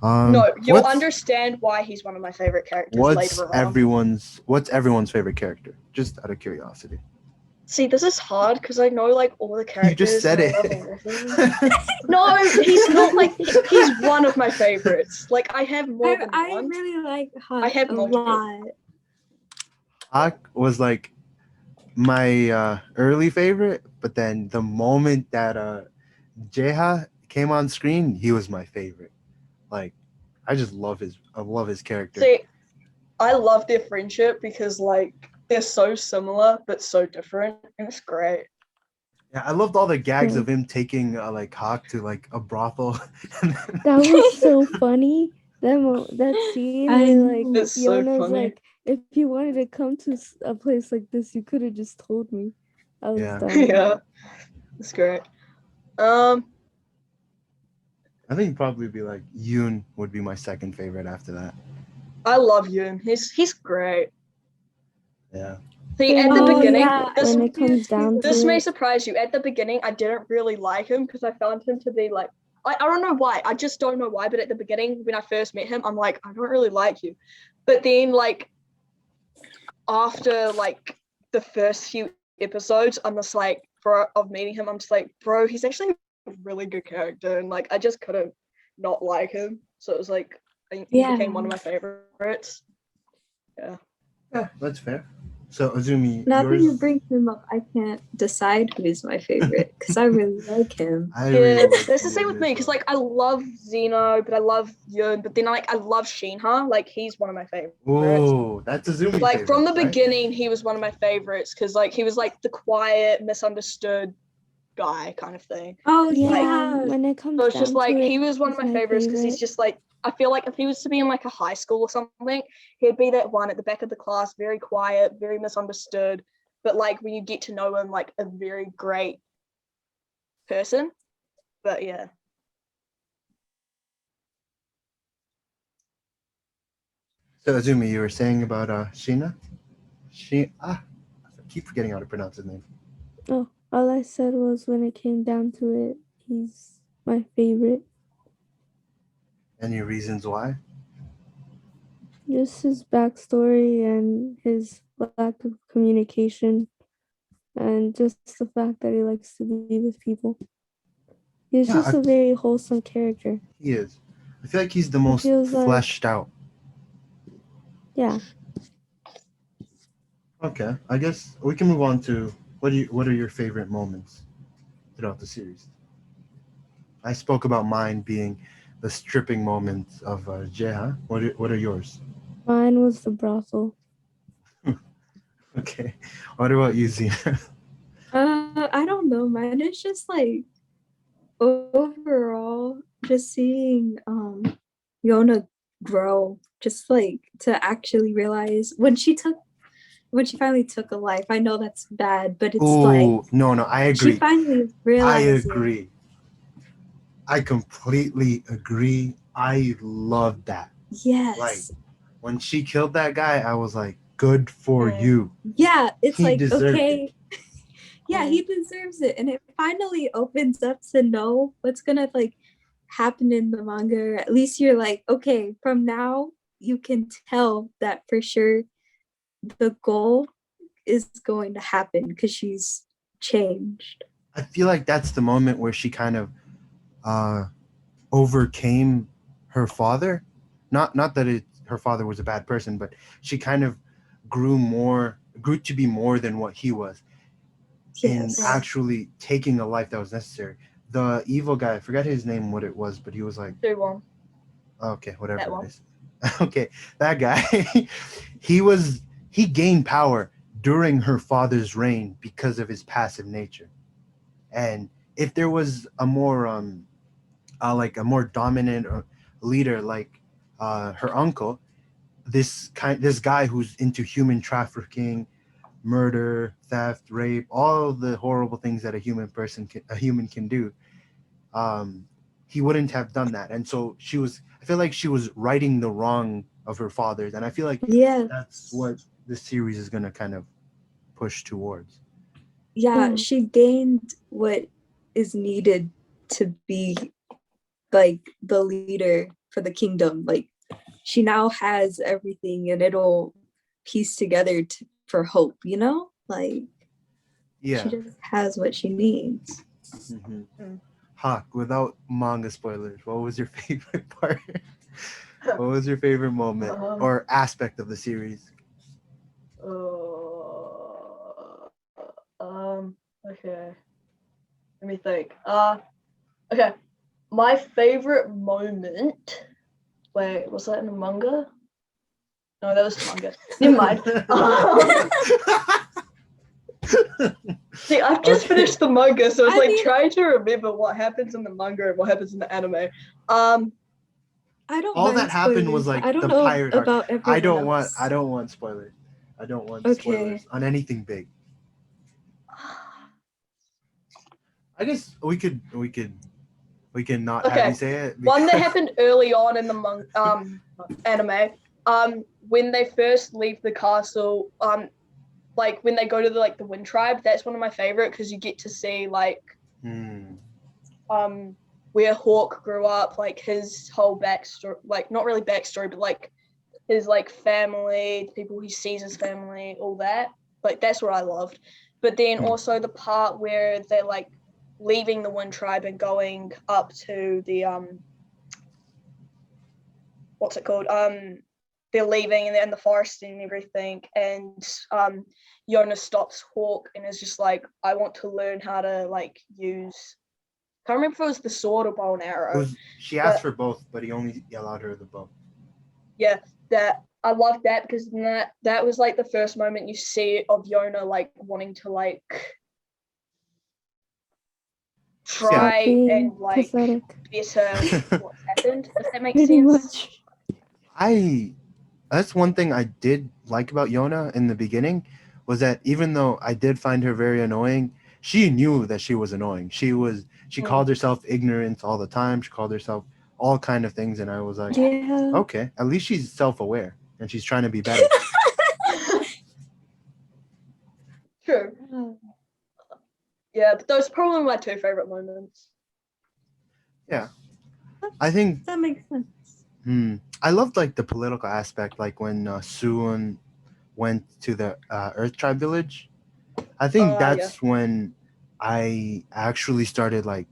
No, you'll what's- understand why he's one of my favorite characters What's later on. everyone's favorite character? Just out of curiosity. See, this is hard because I know like all the characters. You just said and I love it. all of them. No, he's not like, he's one of my favorites. Like I have more than I one. really like Hunt I have a multiple. lot. Hawk was like my early favorite, but then the moment that Jeha came on screen, he was my favorite. Like, I love his character. See, I love their friendship because like they're so similar but so different, and it's great. Yeah, I loved all the gags Yeah. of him taking like Hawk to like a brothel. That was so funny. That scene I where like know. It's so Yona's funny. like, if you wanted to come to a place like this, you could have just told me. I was Yeah. dying. Yeah, it's great. I think probably be like Yoon would be my second favorite after that. I love Yoon. He's great. Yeah. See, at the Oh, beginning, yeah, this when it comes down to this may it, surprise you. At the beginning, I didn't really like him because I found him to be like, I don't know why. I just don't know why. But at the beginning, when I first met him, I'm like, I don't really like you. But then, like, after like the first few episodes, I'm just like, bro, of meeting him, I'm just like, bro, he's actually a really good character, and like, I just couldn't not like him. So it was like, he became one of my favorites. Yeah. Yeah, that's fair. So Azumi, Now that yours. you bring him up, I can't decide who's my favorite because I really like him. I Yeah, really like that's the same Yoon with as me because well. like I love Zeno, but I love Yoon, but then I love Shinha. Like he's one of my favorites. Oh, that's Azumi. Like from the favorite, right? beginning, he was one of my favorites because like he was like the quiet, misunderstood guy kind of thing. Oh yeah, yeah, when it comes So it's down just like to it, he was one of he's my favorites because he's favorite. just like, I feel like if he was to be in like a high school or something, he'd be that one at the back of the class, very quiet, very misunderstood, but like when you get to know him, like a very great person. But yeah. So Azumi, you were saying about Sheena? I keep forgetting how to pronounce his name. Oh, all I said was when it came down to it, he's my favorite. Any reasons why? Just his backstory and his lack of communication, and just the fact that he likes to be with people. He's Yeah, just a very wholesome character. He is. I feel like he's the most feels like- fleshed out. Yeah. Okay, I guess we can move on to what are your favorite moments throughout the series? I spoke about mine being the stripping moments of Jeha. What are yours? Mine was the brothel. Okay. What about you, Zena? I don't know. Mine is just like overall, just seeing Yona grow, just like to actually realize when she finally took a life. I know that's bad, but it's like Oh, no, I she agree. finally I realized. agree. I completely agree. I love that. Yes. Like, when she killed that guy, I was like, good for Yeah. you. Yeah, it's He like deserved okay. Yeah, he deserves it, and it finally opens up to know what's gonna like happen in the manga. At least you're like, okay, from now you can tell that for sure the goal is going to happen because she's changed. I feel like that's the moment where she kind of overcame her father not that her father was a bad person, but she kind of grew to be more than what he was in Yes. actually taking a life that was necessary. The evil guy, I forget his name, what it was, but he was like, 2-1. okay, That whatever one. it is. Okay, that guy, he gained power during her father's reign because of his passive nature. And if there was a more like a more dominant leader like her uncle, this guy who's into human trafficking, murder, theft, rape, all the horrible things that a human can do, um, he wouldn't have done that. And so I feel like she was righting the wrong of her father's, and I feel like that's Yes. what this series is gonna kind of push towards. Yeah, Yeah. she gained what is needed to be like the leader for the kingdom. Like she now has everything and it'll piece together for hope, you know? Like she Yeah. just has what she needs. Mm-hmm. Mm. Hawk, without manga spoilers, what was your favorite part? What was your favorite moment Um, or aspect of the series? okay. Let me think. Okay. My favorite moment. Wait, was that in the manga? No, that was the manga. Never mind. See, I've just finished the manga, so it's like trying to remember what happens in the manga and what happens in the anime. I don't All mind that happened was spoilers, but like I don't the know pirate arc. about everyone else. I don't want spoilers. I don't want Okay. spoilers on anything big. I guess we can not have you Okay. say it. One that because- happened early on in the anime. When they first leave the castle, like when they go to the Wind Tribe, that's one of my favorite because you get to see like Hmm. where Hawk grew up, like his whole backstory, like not really backstory, but like his like family, the people he sees as family, all that. Like that's what I loved. But then also the part where they're like leaving the Wind Tribe and going up to the what's it called? They're leaving and they're in the forest and everything, and Yona stops Hawk and is just like, I want to learn how to like use. Can't remember if it was the sword or bow and arrow. She asked But for both, but he only allowed her the bow. yeah, that I love that because that was like the first moment you see of Yona like wanting to like try Being and like pathetic. better what's happened. Does that make Pretty sense? much. I That's one thing I did like about Yona in the beginning was that even though I did find her very annoying, she knew that she was annoying. She called herself ignorant all the time. She called herself all kind of things, and I was like, Yeah. okay, at least she's self-aware and she's trying to be better. True. Yeah, but those are probably my two favorite moments. Yeah, I think That makes sense. I loved like the political aspect, like when Suwon went to the Earth Tribe village. I think Yeah. that's when I actually started like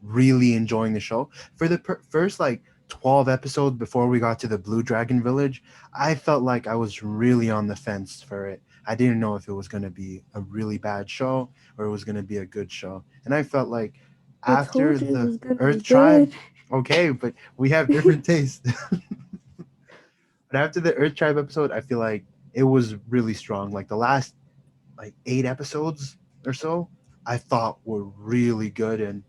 really enjoying the show. For the first like 12 episodes before we got to the Blue Dragon Village, I felt like I was really on the fence for it. I didn't know if it was going to be a really bad show or it was going to be a good show. And I felt like I after told you it the was gonna be Earth Tribe, good. okay, but we have different tastes. But after the Earth Tribe episode, I feel like it was really strong. Like the last like 8 episodes or so, I thought were really good and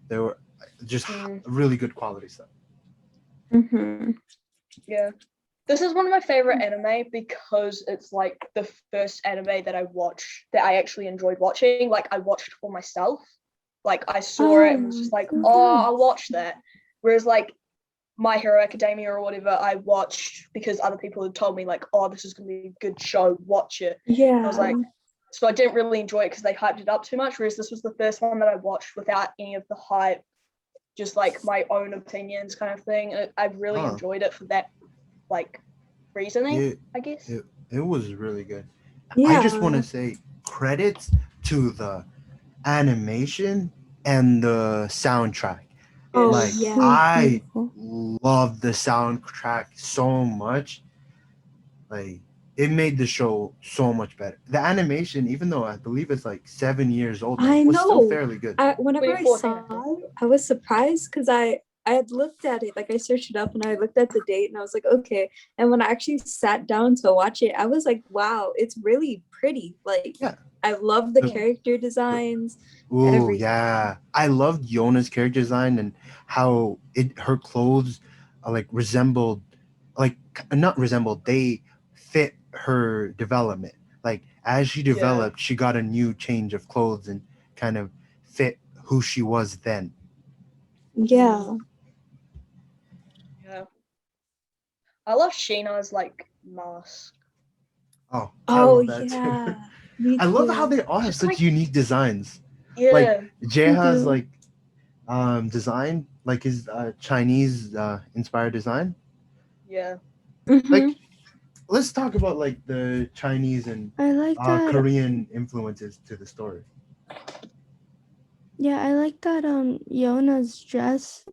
they were just really good quality stuff. Mm-hmm. Yeah. This is one of my favorite anime because it's like the first anime that I actually enjoyed watching. Like I watched for myself. Like I saw it and was just like, so oh, nice. I'll watch that. Whereas like My Hero Academia or whatever, I watched because other people had told me like, oh, this is gonna be a good show, watch it. Yeah. And I was like, so I didn't really enjoy it because they hyped it up too much. Whereas this was the first one that I watched without any of the hype, just like my own opinions kind of thing. I really enjoyed it for that like reasoning, I guess. It was really good. Yeah. I just want to say credits to the animation and the soundtrack. Oh, Like yeah. I Beautiful. loved the soundtrack so much. Like it made the show so much better. The animation, even though I believe it's like 7 years old now, I was still know. fairly good. Whenever I 2014, I saw think. it, I was surprised because I had looked at it, like I searched it up and I looked at the date and I was like, okay. And when I actually sat down to watch it, I was like, wow, it's really pretty. Like Yeah. I love the The- character designs, Ooh, everything. yeah. I loved Yona's character design and how her clothes like resembled, like not resembled, they fit her development. Like as she Yeah. developed, she got a new change of clothes and kind of fit who she was then. Yeah. Yeah. I love Sheena's like mask. Oh, I Oh love that too. yeah. Me I love how too. they all have Just such like unique designs. yeah. Like Jeha's do. like design, like his Chinese inspired design. Yeah. Like Mhm. let's talk about like the Chinese and I like that. Korean influences to the story. Yeah, I like that. Yona's dress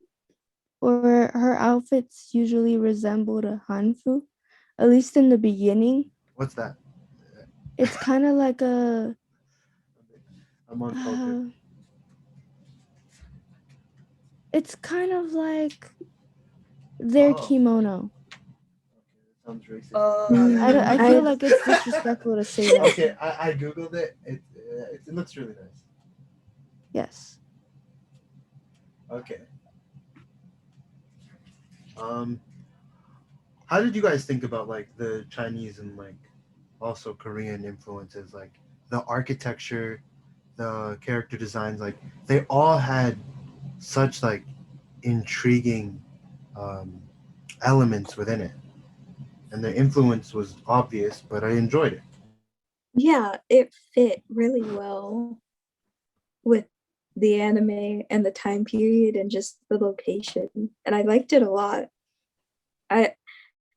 or her outfits usually resembled a hanfu, at least in the beginning. What's that? It's kind of like a. I'm uncultured. It's kind of like their Oh, kimono. that sounds racist. I I feel like it's disrespectful to say that. Okay, I googled it. It looks really nice. Yes. Okay. How did you guys think about like the Chinese and like also Korean influences, like the architecture, the character designs, like they all had such like intriguing um, elements within it, and the influence was obvious, but I enjoyed it. yeah, it fit really well with the anime and the time period and just the location. And I liked it a lot. I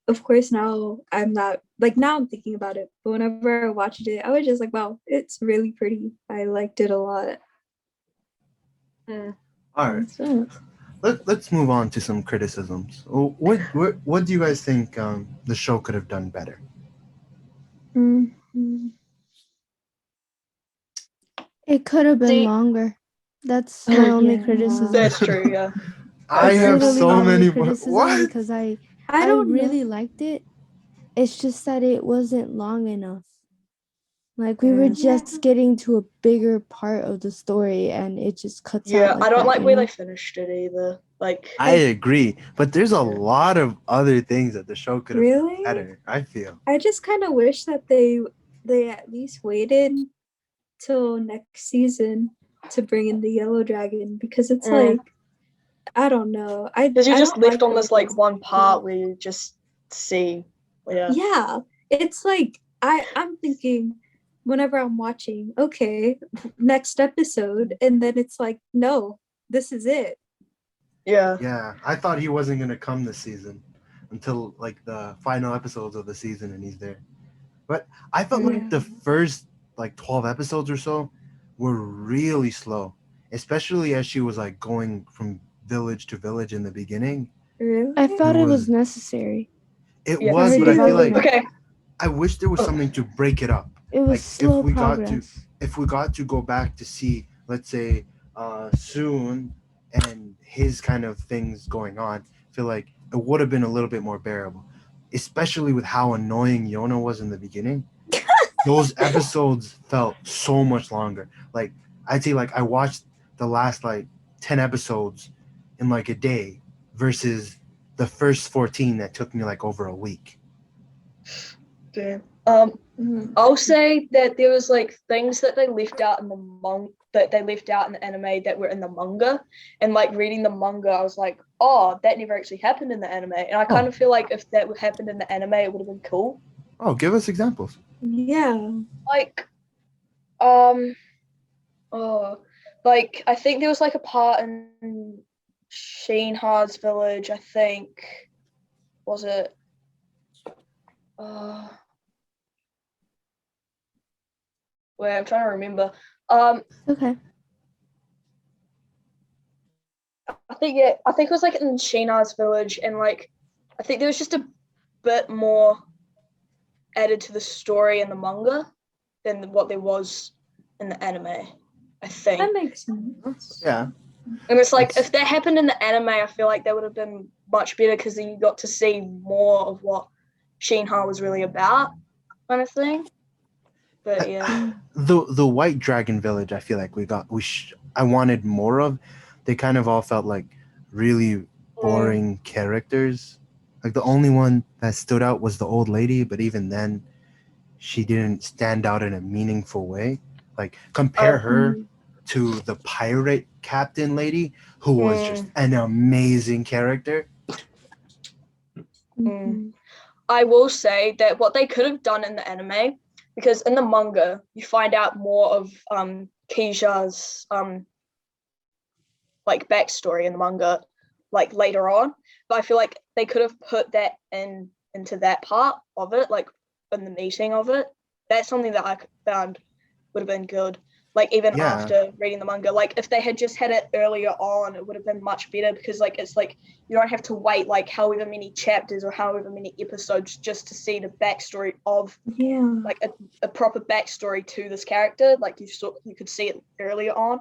of course now I'm not like now I'm thinking about it, but whenever I watched it, I was just like, wow, it's really pretty. I liked it a lot. Mm. All right, So let's move on to some criticisms. What do you guys think the show could have done better? mhm. It could have been See, longer. That's Oh my only yeah. criticism. that's true. Yeah. I That's agree have with literally that. my so only many. criticism What? because I I don't really know. liked it. It's just that it wasn't long enough. Like we were Mm. Yeah. just getting to a bigger part of the story and it just cuts out Yeah, I like don't that, like you where know? they finished it either. Like, I agree, but there's a Yeah. lot of other things that the show could have done Really? better. I feel. I just kind of wish that they at least waited till next season to bring in the yellow dragon because it's Mm. like I don't know. I because you're I just don't like left on the way this like it's one part where you just see. Yeah. yeah. It's like I'm thinking whenever I'm watching, okay, next episode, and then it's like, no, this is it. Yeah. Yeah, I thought he wasn't gonna come this season until like the final episodes of the season, and he's there. But I felt Mm. like the first like 12 episodes or so were really slow, especially as she was like going from village to village in the beginning. Really? I It thought it was was necessary it Yeah. for was, her but I feel like development. Okay. I wish there was Oh. something to break it up. It was Like slow progress. if we got to go back to see, let's say, soon and his kind of things going on, I feel like it would have been a little bit more bearable, especially with how annoying Yona was in the beginning. Those episodes felt so much longer. Like I'd say, like I watched the last like 10 episodes in like a day versus the first 14 that took me like over a week. Damn. Mm. I'll say that there was like things that they left out in the anime that were in the manga, and like reading the manga, I was like, oh, that never actually happened in the anime, and I kind Oh. of feel like if that happened in the anime, it would have been cool. Oh, give us examples. Yeah. Like, oh, like I think there was like a part in Sheenhar's village. I think was it. Uh, Wait, I'm trying to remember. Okay. I think it was like in Sheena's village, and like I think there was just a bit more added to the story in the manga than what there was in the anime. I think That makes sense. Yeah. And it's like, if that happened in the anime, I feel like that would have been much better because then you got to see more of what Shinha was really about, kind of thing. But yeah. The White Dragon Village, I feel like I wanted more of. They kind of all felt like really boring characters. Like the only one that stood out was the old lady, but even then, she didn't stand out in a meaningful way. Like compare her to the pirate captain lady, who was just an amazing character. I will say that what they could have done in the anime, because in the manga you find out more of Kija's like backstory in the manga like later on, but I feel like they could have put that into that part of it, like in the meeting of it. That's something that I found would have been good. Like even after reading the manga, like if they had just had it earlier on, it would have been much better, because like it's like you don't have to wait like however many chapters or however many episodes just to see the backstory of like a proper backstory to this character. Like you could see it earlier on.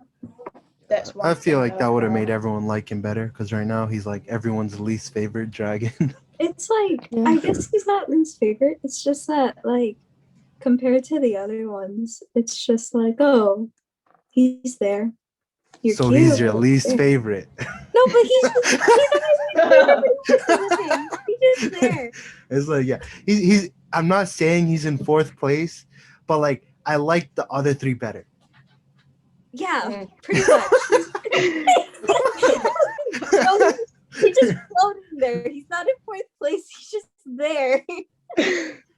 That's one. I feel like that would have made everyone like him better, because right now he's like everyone's least favorite dragon. It's like, I guess he's not least favorite. It's just that, like, compared to the other ones, it's just like, oh, he's there. You're so cute. he's your least favorite. No, but he's not his favorite. He's just there. It's like, yeah, he's. I'm not saying he's in fourth place, but like I like the other three better. Yeah, pretty much. He's just floating there. He's not in fourth place. He's just there.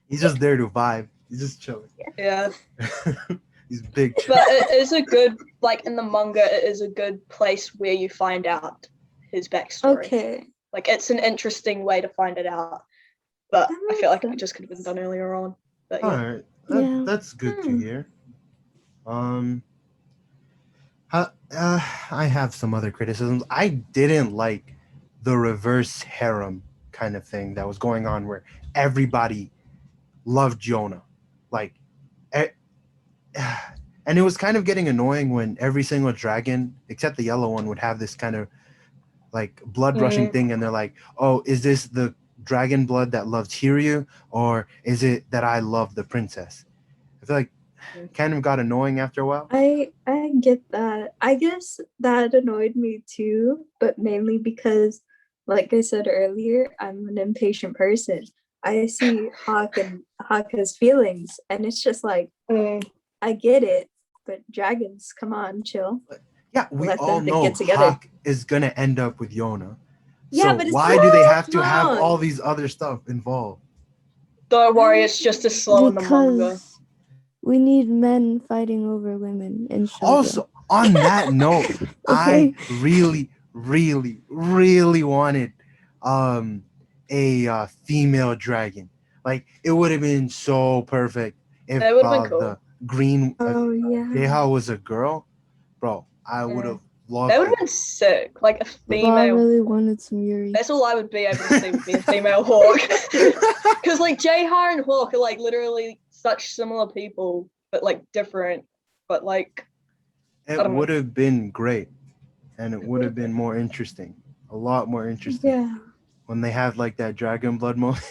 He's just there to vibe. He's just chilling. Yeah. He's big. But it is a good, like in the manga, it is a good place where you find out his backstory. Okay. Like it's an interesting way to find it out. But I feel like it just could have been done earlier on. But All right. That's good to hear. I have some other criticisms. I didn't like the reverse harem kind of thing that was going on, where everybody loved Yona, like, and it was kind of getting annoying when every single dragon except the yellow one would have this kind of like blood rushing thing, and they're like, oh, is this the dragon blood that loves Hiryu, or is it that I love the princess? I feel like kind of got annoying after a while. I get that. I guess that annoyed me too, but mainly because, like I said earlier, I'm an impatient person. I see Hawk and Hawk has feelings, and it's just like, I get it, but dragons, come on, chill. Yeah, we all know Hawk is gonna end up with Yona. Yeah, so but why do they have to have all these other stuff involved? Don't worry, it's just as slow in the manga. We need men fighting over women in shoujo. Also, on that note, I really, really, really wanted a female dragon. Like, it would have been so perfect if the green Deha was a girl. Bro, I would have loved that would have been sick. Like a female. I really wanted some Yuri. That's all I would be able to see would be a female Hawk. Because like J-Har and Hawk are like literally such similar people, but like different. But like it would have been great, and it would have been more interesting, a lot more interesting. Yeah. When they have like that dragon blood moment.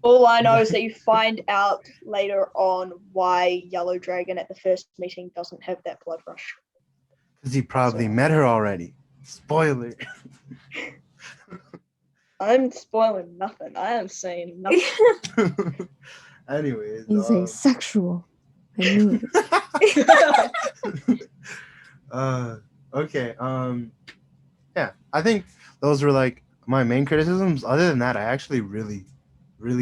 All I know is that you find out later on why Yellow Dragon at the first meeting doesn't have that blood rush. Because he probably met her already. Spoiler. I'm spoiling nothing. I am saying nothing. Anyways. He's asexual. I knew it. Okay. Yeah, I think those were like my main criticisms. Other than that, I actually really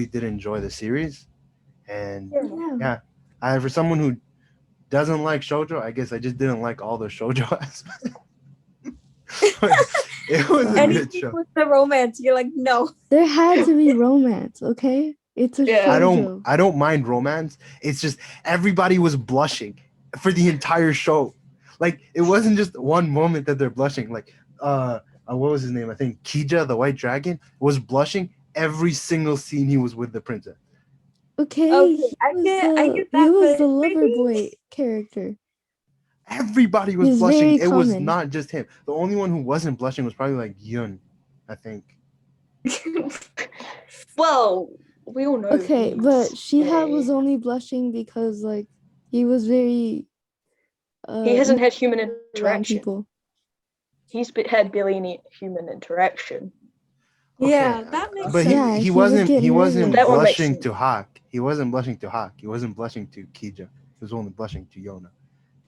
did enjoy the series. And yeah, for someone who doesn't like shoujo, I guess I just didn't like all the shoujo aspects. It was a good show. With the romance, you're like, no. There had to be romance, okay? It's a Yeah. shoujo. I don't mind romance. It's just everybody was blushing for the entire show. Like it wasn't just one moment that they're blushing. Like what was his name? I think Kija, the white dragon, was blushing every single scene he was with the princess. Okay, Okay, I get he that, was but the lover maybe boy character. Everybody was He's blushing. very It was common. not just him. The only one who wasn't blushing was probably like Yun, I think. Well, we all know. Okay, but he's Shiha was gay. only blushing because like he was very He hasn't not had human around interaction. people. Had barely any human interaction. yeah, Okay, that makes but sense. Yeah, he would get he wasn't nervous. That one makes blushing sense. to Hawk. He wasn't blushing to Hawk. He wasn't blushing to Kija. He was only blushing to Yona.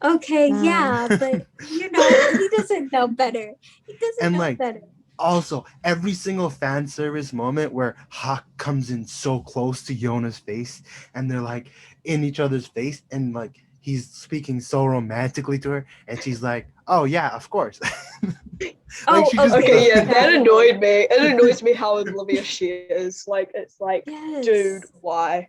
Okay, Nah. yeah, but he doesn't know better. He doesn't And know like better. also every single fan service moment where Hawk comes in so close to Yona's face and they're like in each other's face and like he's speaking so romantically to her and she's like, "Oh yeah, of course." Like she just Okay, yeah, Okay, that yeah. annoyed me. It annoys me how oblivious she is. Like, it's like, Yes. dude, why?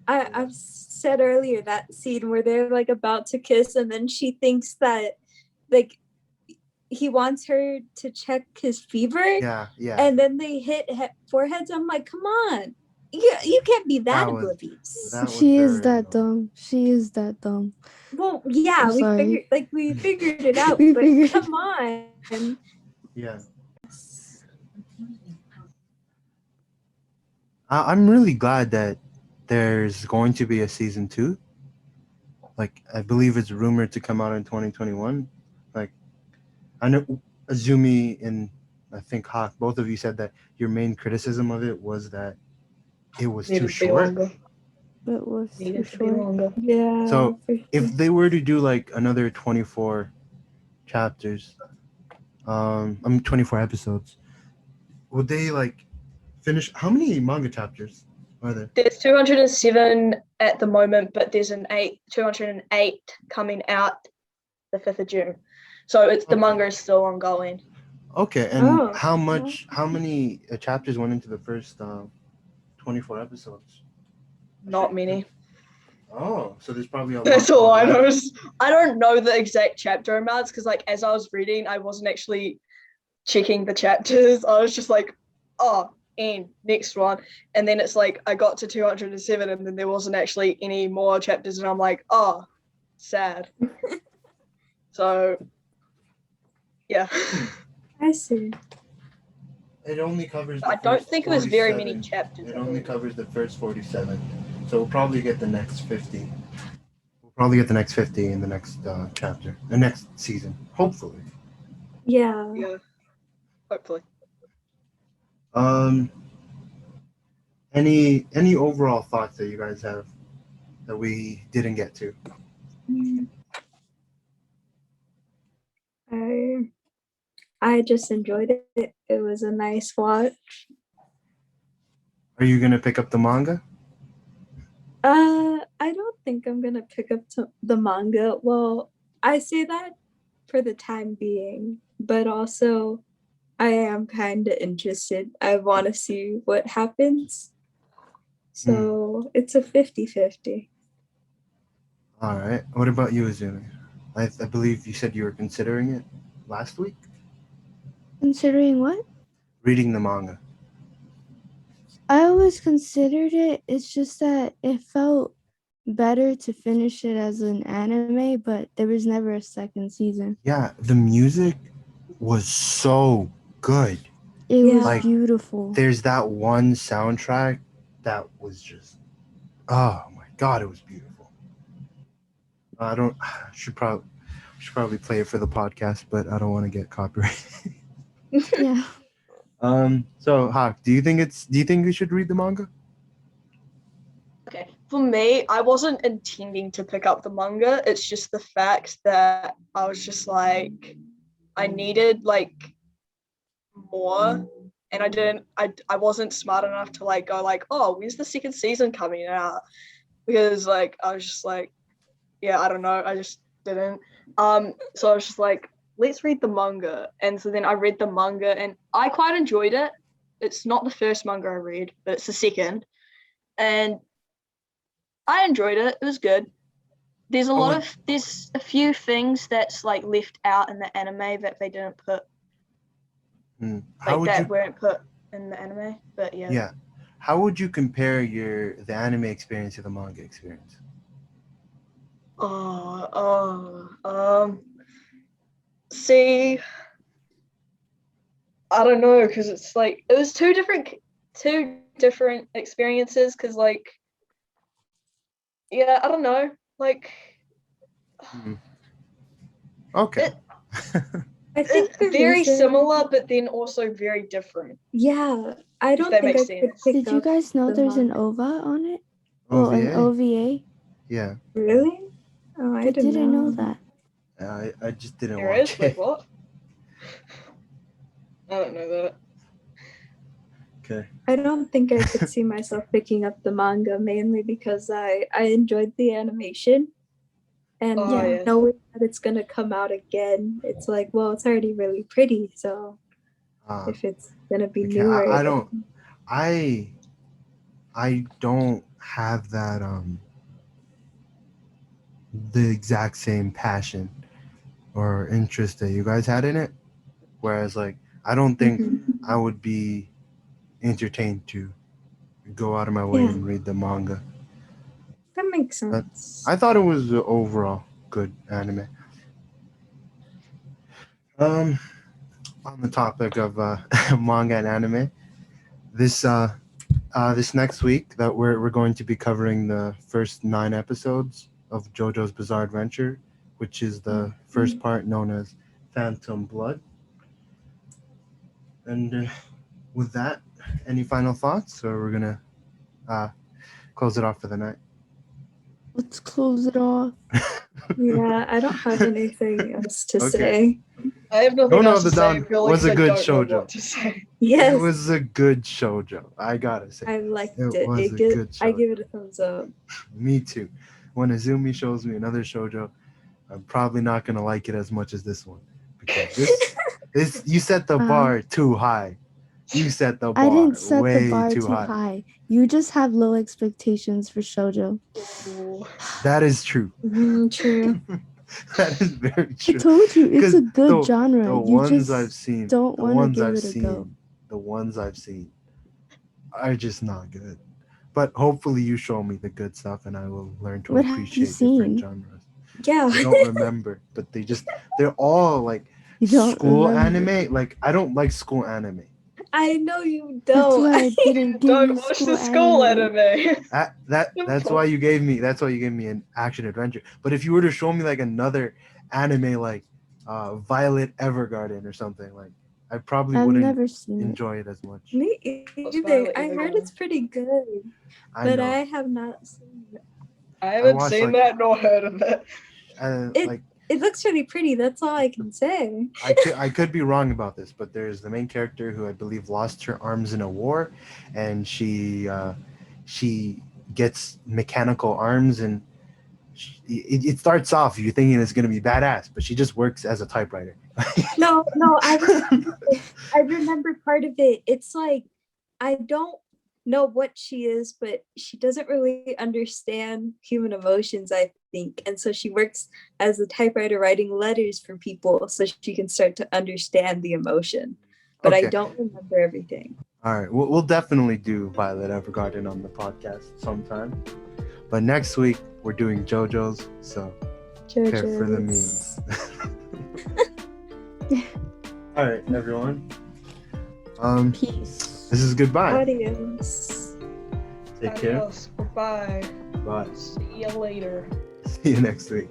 I've said earlier that scene where they're like about to kiss and then she thinks that like he wants her to check his fever yeah. and then they hit foreheads. I'm like, come on, you can't be that That was oblivious. that was She is very that annoying. dumb. She is that dumb. Well, yeah, I'm sorry. we figured it out, We but figured- come on. Yeah. I'm really glad that there's going to be a season 2. Like I believe it's rumored to come out in 2021. Like I know Azumi and I think Hawk, both of you said that your main criticism of it was that it was too Needed to be short. longer. It was too Needed to be short. longer. Yeah. So for sure. if they were to do like another 24 chapters, 24 episodes, would they like finish? How many manga chapters are there? There's 207 at the moment, but there's 208 coming out the 5th of June. So it's the Okay. manga is still ongoing. Okay, and Oh, how many chapters went into the first 24 episodes? Not many. Oh, so there's probably a lot. That's all I left. know. I don't know the exact chapter amounts because, like, as I was reading, I wasn't actually checking the chapters. I was just like, oh, and next one. And then it's like I got to 207 and then there wasn't actually any more chapters. And I'm like, oh, sad. So, yeah. I see. It only covers. I don't think it was very many chapters. It only covers the first 47, so we'll probably get the next 50. We'll probably get the next 50 in the next chapter, the next season, hopefully. Yeah. Yeah, hopefully. Any overall thoughts that you guys have that we didn't get to? I just enjoyed it. It was a nice watch. Are you gonna pick up the manga? I don't think I'm gonna pick up the manga. Well, I say that for the time being, but also I am kind of interested. I want to see what happens. So it's a 50-50. All right. What about you, Azumi? I believe you said you were considering it last week. Considering what? Reading the manga. I always considered it. It's just that it felt better to finish it as an anime, but there was never a second season. Yeah, the music was so good. It was Like, beautiful. There's that one soundtrack that was just, oh my god, it was beautiful. I should probably play it for the podcast, but I don't want to get copyrighted. Yeah. So Hawk, do you think we should read the manga? Okay, for me, I wasn't intending to pick up the manga. It's just the fact that I was just like, I needed like more, and I wasn't smart enough to like go like, oh, when's the second season coming out? Because like I was just like, yeah, I don't know, I just didn't. So I was just like, let's read the manga, and so then I read the manga, and I quite enjoyed it. It's not the first manga I read, but it's the second. and I enjoyed it. It was good. There's a few things that's like left out in the anime that they didn't put, weren't put in the anime. But yeah. Yeah. How would you compare the anime experience to the manga experience? See, I don't know, because it's like it was two different experiences. Because like, yeah, I don't know, like. Okay. I think It's very similar, but then also very different. Yeah, I don't think I could pick Did you guys know there's an OVA on it? Well, an OVA. Yeah. Really? Oh, I didn't know that. I just didn't There watch is? it. Wait, what? I don't know that. Okay. I don't think I could see myself picking up the manga, mainly because I enjoyed the animation. And knowing that it's gonna come out again, it's like, well, it's already really pretty. So if it's gonna be newer, I don't have that the exact same passion or interest that you guys had in it. Whereas like I don't think I would be entertained to go out of my way and read the manga. That makes sense. I thought it was overall good anime. On the topic of manga and anime, this next week that we're going to be covering the first 9 episodes of JoJo's Bizarre Adventure, which is the first part known as Phantom Blood. And with that, any final thoughts, or we're gonna close it off for the night? Let's close it off. Yeah, I don't have anything else to say. I have nothing else to say. It was a good shoujo. Yes. It was a good shoujo. I gotta say. I liked it. It was a good shoujo. I give it a thumbs up. Me too. When Azumi shows me another shoujo, I'm probably not gonna like it as much as this one, because this you set the bar too high. You set the bar I didn't set way the bar too high. You just have low expectations for shoujo. That is true. True. That is very true. I told you it's a good genre. The you ones just I've seen, don't the want ones to give I've it a seen, go. the ones I've seen are just not good. But hopefully you show me the good stuff and I will learn to appreciate different genres. Yeah. I don't remember, but they're all like school anime. Like I don't like school anime. I know you don't. That's why I didn't give Don't you watch the school anime. That's why you gave me an action adventure. But if you were to show me like another anime like Violet Evergarden or something, like I probably wouldn't enjoy it as much. Me either. I heard it's pretty good, but I have not seen it. I haven't seen that nor heard of it. It looks really pretty. That's all I can say. I could be wrong about this, but there's the main character who I believe lost her arms in a war, and she gets mechanical arms, and it starts off you're thinking it's gonna be badass, but she just works as a typewriter. No, I remember part of it. It's like I don't know what she is, but she doesn't really understand human emotions, I think. And so she works as a typewriter writing letters for people so she can start to understand the emotion. But I don't remember everything. All right. We'll definitely do Violet Evergarden on the podcast sometime. But next week, we're doing JoJo's, so prepare for the memes. All right, everyone. Peace. This is goodbye. Adios. Take care. Goodbye. Bye. See you later. See you next week.